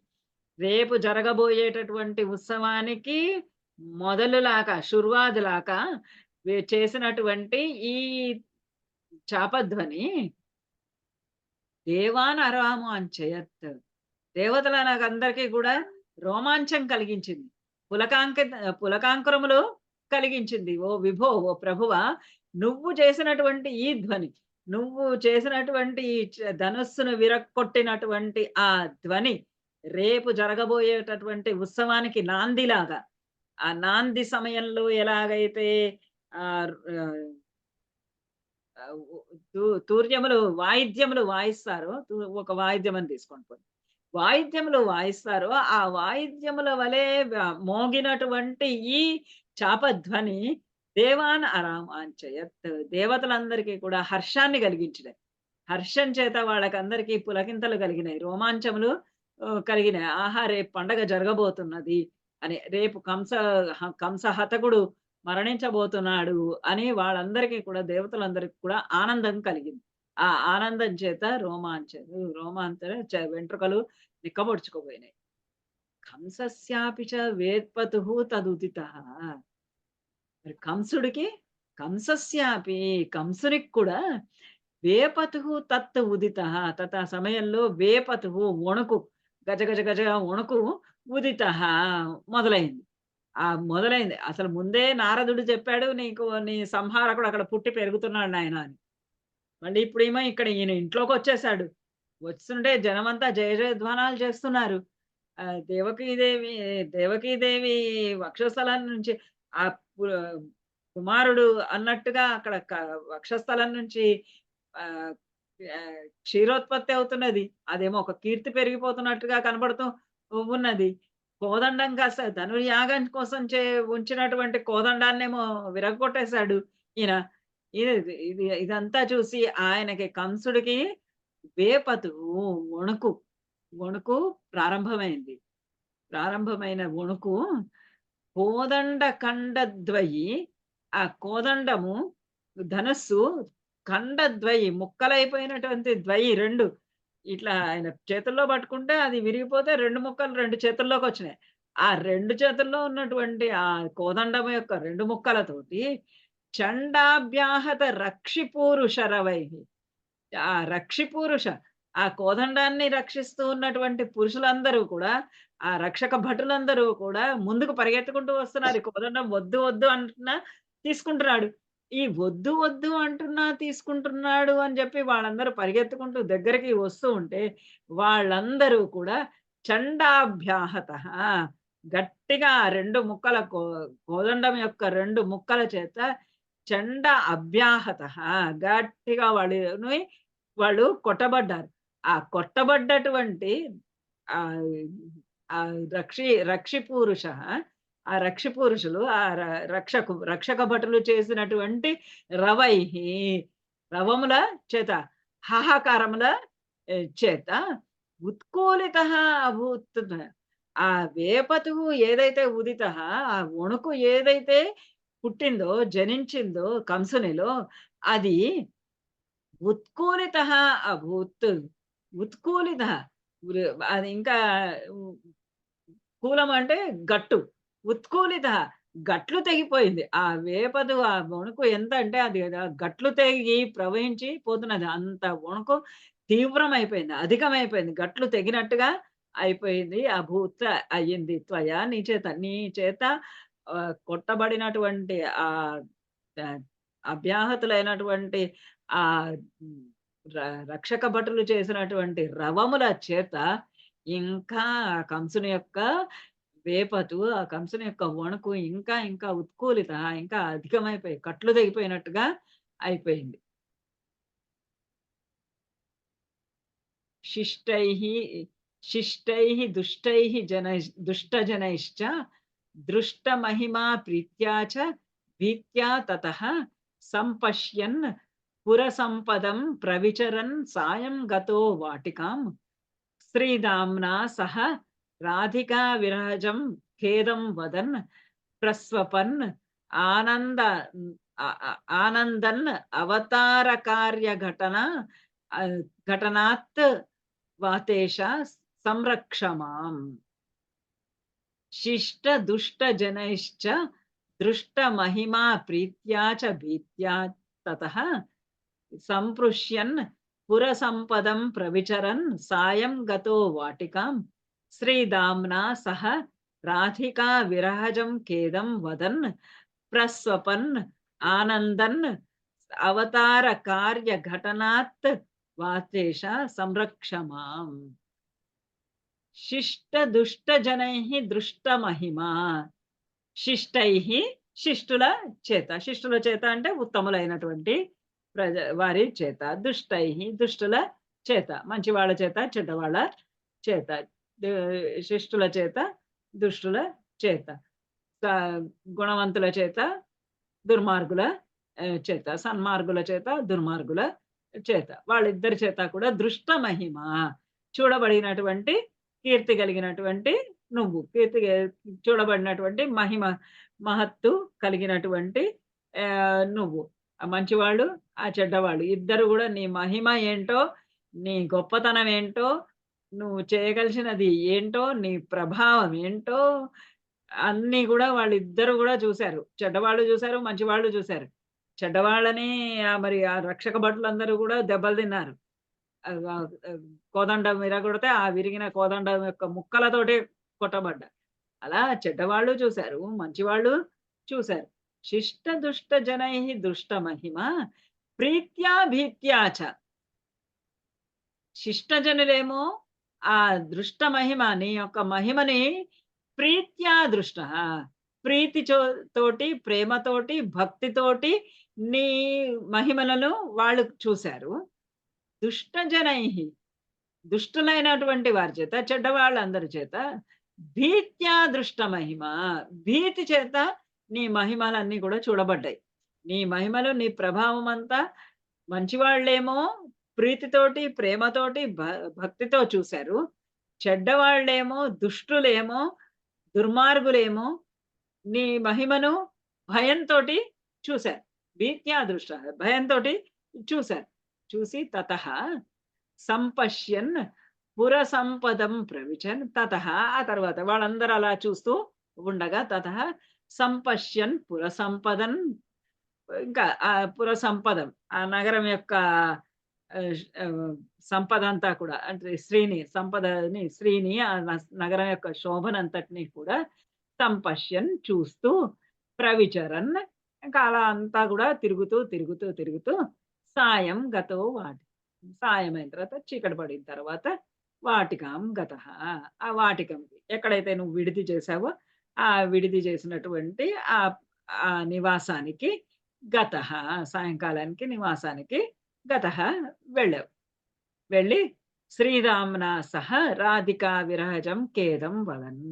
రేపు జరగబోయేటటువంటి ఉత్సవానికి షుర్వాదులాగా చేసినటువంటి ఈ చాపధ్వని దేవాన్ అరామాంచయత్. దేవతల నాకందరికీ కూడా రోమాంచం కలిగించింది. పులకాంకురములు కలిగించింది. ఓ విభో, ఓ ప్రభువా, నువ్వు చేసినటువంటి ఈ ధ్వని, నువ్వు చేసినటువంటి ఈ ధనుస్సును విరక్కొట్టినటువంటి ఆ ధ్వని రేపు జరగబోయేటటువంటి ఉత్సవానికి నాందిలాగా, ఆ నాంది సమయంలో ఎలాగైతే తూర్యములు వాయిద్యములు వాయిస్తారో, ఒక వాయిద్యం అని తీసుకోండి, వాయిద్యములు వాయిస్తారో ఆ వాయిద్యముల వలె మోగినటువంటి ఈ చాపధ్వని దేవాన్ అరామాంచయత్. దేవతలందరికీ కూడా హర్షాన్ని కలిగించినాయి. హర్షం చేత వాళ్ళకందరికీ పులకింతలు కలిగినాయి, రోమాంచములు కలిగినాయి. ఆహా, రేపు పండగ జరగబోతున్నది అని, రేపు కంసహతకుడు మరణించబోతున్నాడు అని వాళ్ళందరికీ కూడా, దేవతలందరికీ కూడా ఆనందం కలిగింది. ఆ ఆనందం చేత వెంట్రుకలు నిక్కబొడుచుకోపోయినాయి. కంసస్యాపి చ వేత్పతుః తదుదితః. మరి కంసునికి కూడా వేపతుః తత్ ఉదితః. ఆ సమయంలో వేపతుః వణుకు, గజగజ వణుకు, ఉదితః మొదలైంది. మొదలైంది అసలు ముందే నారదుడు చెప్పాడు, నీకు నీ సంహారకుడు అక్కడ పుట్టి పెరుగుతున్నాడు నాయన అని. మళ్ళీ ఇప్పుడేమో ఇక్కడ ఈయన ఇంట్లోకి వచ్చేసాడు. వస్తుంటే జనమంతా జయ జయధ్వానాలు చేస్తున్నారు. దేవకీదేవి వక్షస్థలం నుంచి ఆ కుమారుడు అన్నట్టుగా అక్కడ వక్షస్థలం నుంచి క్షీరోత్పత్తి అవుతున్నది. అదేమో ఒక కీర్తి పెరిగిపోతున్నట్టుగా కనబడుతూ ఉన్నది. కోదండం కాస్త ధనుర్యాగం కోసం ఉంచినటువంటి కోదండాన్నేమో విరగొట్టేశాడు ఈయన. ఇదంతా చూసి ఆయనకి కంసుడికి వేపతువు వణుకు ప్రారంభమైన వణుకు కోదండ ఖండద్వయి. ఆ కోదండము ధనస్సు ఖండద్వయి ముక్కలైపోయినటువంటి ద్వయి రెండు ఇట్లా ఆయన చేతుల్లో పట్టుకుంటే అది విరిగిపోతే 2 ముక్కలు 2 చేతుల్లోకి వచ్చినాయి. ఆ 2 చేతుల్లో ఉన్నటువంటి ఆ కోదండం యొక్క 2 ముక్కలతోటి చండాభ్యాహత రక్షిపూరుషరవైహి. ఆ రక్షిపూరుష, ఆ కోదండాన్ని రక్షిస్తూ ఉన్నటువంటి పురుషులందరూ కూడా, ఆ రక్షక భటులందరూ కూడా ముందుకు పరిగెత్తుకుంటూ వస్తున్నారు. కోదండం వద్దు వద్దు అంటున్నా తీసుకుంటున్నాడు. ఈ వద్దు వద్దు అంటున్నా తీసుకుంటున్నాడు అని చెప్పి వాళ్ళందరూ పరిగెత్తుకుంటూ దగ్గరికి వస్తూ ఉంటే వాళ్ళందరూ కూడా చండాభ్యాహత, గట్టిగా 2 ముక్కల కోదండం యొక్క 2 ముక్కల చేత చండ అభ్యాహత, గట్టిగా వాళ్ళని వాళ్ళు కొట్టబడ్డారు. ఆ కొట్టబడ్డటువంటి ఆహ్, ఆ రక్షిపూరుషः ఆ రక్షిపురుషులు ఆ రక్షక భటులు చేసినటువంటి రవైహి రవముల చేత హాహాకారముల చేత ఉత్కోలితః అభూత్. ఆ వేపతువు ఏదైతే ఉదితః ఆ వణుకు ఏదైతే పుట్టిందో, జనించిందో కంసునిలో అది ఉత్కూలితః అభూత్. ఉత్కూలితః అది ఇంకా కూలం అంటే గట్టు. ఉత్కూలితః గట్లు తెగిపోయింది. ఆ వేపదు ఆ వణుకు ఎంత అంటే అది గట్లు తెగి ప్రవహించి పోతున్నది. అంత వణుకు తీవ్రమైపోయింది. అధికమైపోయింది. గట్లు తెగినట్టుగా అయిపోయింది. అభూత అయ్యింది. త్వయా నీ చేత కొట్టబడినటువంటి ఆహ్, ఆహ్, అభ్యాహతులైనటువంటి ఆహ్, హ్మ్. ర రక్షక భటులు చేసినటువంటి రవముల చేత ఇంకా ఆ కంసుని యొక్క వేపతు, ఆ కంసుని యొక్క వణుకు ఇంకా ఇంకా ఉత్కూలిత ఇంకా అధికమైపోయి కట్లు తెగిపోయినట్టుగా అయిపోయింది. శిష్టైః శిష్టైః దుష్టజనైశ్చ దృష్టమహిమా ప్రీత్యా చ భీత్యా తతః సంపశ్యన్ పురసంపదం ప్రవిచరన్ సాయం గతో వాటికాం శ్రీదామ్నా సహ రాధికా విరహజం ఖేదం వదన్ ప్రస్వపన్ ఆనంద ఆనందన్ అవతార కార్య ఘటనాత్ వాతేష సంరక్షమాం. శిష్ట దుష్ట జనైశ్చ దృష్ట మహిమా ప్రీత్యా చ భీత్యా తతః సంపృశ్యన్ పురసంపదం ప్రవిచరన్ సాయం గతో వాటికాం శ్రీదామ్నా సహ రాధికా విరహజం ఖేదం వదన్ ప్రస్వపన్ ఆనందన్ అవతార కార్య ఘటనాత్ వాతేష సంరక్షమాం. శిష్ట దుష్ట జనైః దృష్ట మహిమా శిష్టైః శిష్టుల చేత. శిష్టుల చేత అంటే ఉత్తములైనటువంటి వారి చేత. దుష్టైః దుష్టుల చేత. మంచి వాళ్ళ చేత, చెడ్డవాళ్ళ చేత. శిష్టుల చేత, దుష్టుల చేత. స గుణవంతుల చేత, దుర్మార్గుల చేత. సన్మార్గుల చేత, దుర్మార్గుల చేత. వాళ్ళిద్దరి చేత కూడా దృష్ట మహిమ చూడబడినటువంటి కీర్తి కలిగినటువంటి నువ్వు. చూడబడినటువంటి మహత్తు కలిగినటువంటి నువ్వు. ఆ మంచివాళ్ళు, ఆ చెడ్డవాళ్ళు ఇద్దరు కూడా నీ మహిమ ఏంటో, నీ గొప్పతనం ఏంటో, నువ్వు చేయగలిసినది ఏంటో, నీ ప్రభావం ఏంటో అన్నీ కూడా వాళ్ళిద్దరూ కూడా చూసారు. చెడ్డవాళ్ళు చూసారు, మంచివాళ్ళు చూసారు. చెడ్డవాళ్ళని మరి ఆ రక్షక భటులందరూ కూడా దెబ్బలు తిన్నారు. కోదండం విరగొడితే ఆ విరిగిన కోదండం యొక్క ముక్కలతోటే కొట్టబడ్డారు. అలా చెడ్డవాళ్ళు చూసారు, మంచివాళ్ళు చూసారు. శిష్ట దుష్ట జనైః దృష్ట మహిమ ప్రీత్యా భీత్యా చ. శిష్టజనులేమో ఆ దృష్ట మహిమ నీ యొక్క మహిమని ప్రీత్యా దృష్ట ప్రీతి తోటి, ప్రేమతోటి, భక్తితోటి నీ మహిమలను వాళ్ళు చూశారు. దుష్టజనైః దుష్టులైనటువంటి వారి చేత, చెడ్డవాళ్ళందరి చేత భీత్యా దృష్ట మహిమ భీతి చేత నీ మహిమలన్నీ కూడా చూడబడ్డాయి. నీ మహిమలు, నీ ప్రభావం అంతా మంచివాళ్ళేమో ప్రీతితోటి, ప్రేమతోటి, భక్తితో చూశారు. చెడ్డవాళ్ళేమో, దుష్టులేమో, దుర్మార్గులేమో నీ మహిమను భయంతోటి చూశారు. భీత్యా దృష్ట భయంతోటి చూశారు. చూసి తతః సంపశ్యన్ పురసంపదం ప్రవిచన్. తతః ఆ తర్వాత వాళ్ళందరూ అలా చూస్తూ ఉండగా తతః సంపశ్యన్ పురసంపదన్ ఇంకా ఆ పురసంపదం ఆ నగరం యొక్క సంపద అంతా కూడా అంటే శ్రీని ఆ నగరం యొక్క శోభనంతటిని కూడా సంపశ్యన్ చూస్తూ ప్రవిచరన్ ఇంకా అలా అంతా కూడా తిరుగుతూ సాయం గతో సాయమైన తర్వాత చీకటి పడిన తర్వాత వాటికాం గతః. ఆ వాటికంకి ఎక్కడైతే నువ్వు విడిది చేశావో ఆ విడిది చేసినటువంటి ఆ నివాసానికి గతః సాయంకాలానికి నివాసానికి గతః వెళ్ళావు. వెళ్ళి శ్రీదామ్నా సహ రాధికా విరహజం ఖేదం వదన్.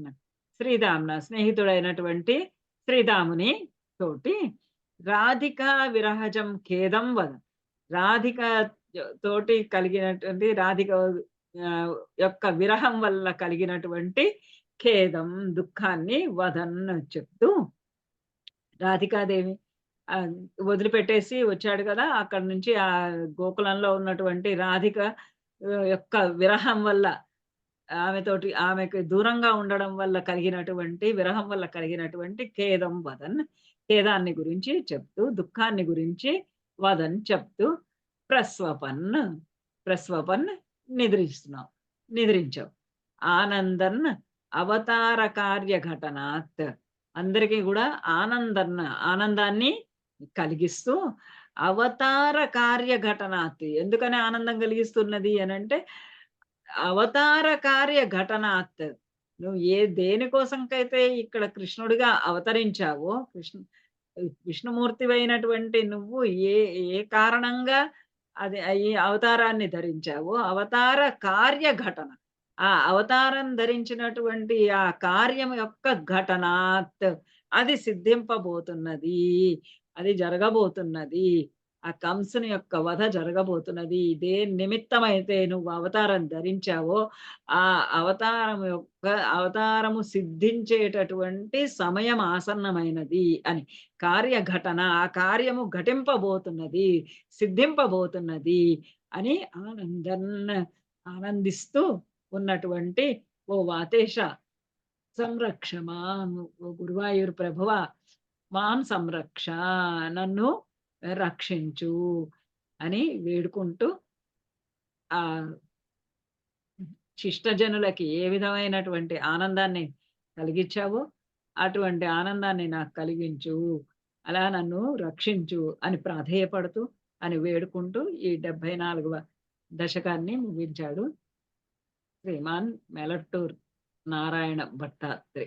శ్రీదామ్న స్నేహితుడైనటువంటి శ్రీదాముని తోటి రాధికా విరహజం ఖేదం వదన్. రాధిక తోటి కలిగినటువంటి రాధిక యొక్క విరహం వల్ల కలిగినటువంటి ఖేదం దుఃఖాన్ని వదన్ చెప్తూ, రాధికాదేవి వదిలిపెట్టేసి వచ్చాడు కదా, అక్కడి నుంచి ఆ గోకులంలో ఉన్నటువంటి రాధిక యొక్క విరహం వల్ల ఆమెకి దూరంగా ఉండడం వల్ల కలిగినటువంటి విరహం వల్ల కలిగినటువంటి ఖేదం వదన్, ఖేదాన్ని గురించి చెప్తూ, దుఃఖాన్ని గురించి వదన్ చెప్తూ ప్రస్వపన్ నిద్రించావు. ఆనందన్ అవతార కార్య ఘటనాత్, అందరికీ కూడా ఆనందాన్ని కలిగిస్తూ, అవతార కార్య ఘటనాత్. ఎందుకని ఆనందం కలిగిస్తున్నది అనంటే, అవతార కార్య ఘటనాత్, నువ్వు దేనికోసంకైతే ఇక్కడ కృష్ణుడిగా అవతరించావో, విష్ణుమూర్తివైనటువంటి నువ్వు ఏ కారణంగా ఈ అవతారాన్ని ధరించావో, అవతార కార్య ఘటన, ఆ అవతారం ధరించినటువంటి ఆ కార్యం యొక్క ఘటనాత్, అది సిద్ధింపబోతున్నది, అది జరగబోతున్నది. ఆ కంసుని యొక్క వధ జరగబోతున్నది. ఇదే నిమిత్తమైతే నువ్వు అవతారం ధరించావో, ఆ అవతారము సిద్ధించేటటువంటి సమయం ఆసన్నమైనది అని. కార్యఘటన, ఆ కార్యము ఘటింపబోతున్నది, సిద్ధింపబోతున్నది అని ఆనందిస్తూ ఉన్నటువంటి ఓ వాతేశ సంరక్షమా, ఓ గురువాయూర్ ప్రభువ మాం సంరక్ష, నన్ను రక్షించు అని వేడుకుంటూ, ఆ శిష్టజనులకి ఏ విధమైనటువంటి ఆనందాన్ని కలిగించావో అటువంటి ఆనందాన్ని నాకు కలిగించు, అలా నన్ను రక్షించు అని ప్రాధేయపడుతూ అని వేడుకుంటూ ఈ 74వ దశకాన్ని ముగించాడు శ్రీమాన్ మెలట్టూర్ నారాయణ భట్టాత్రి.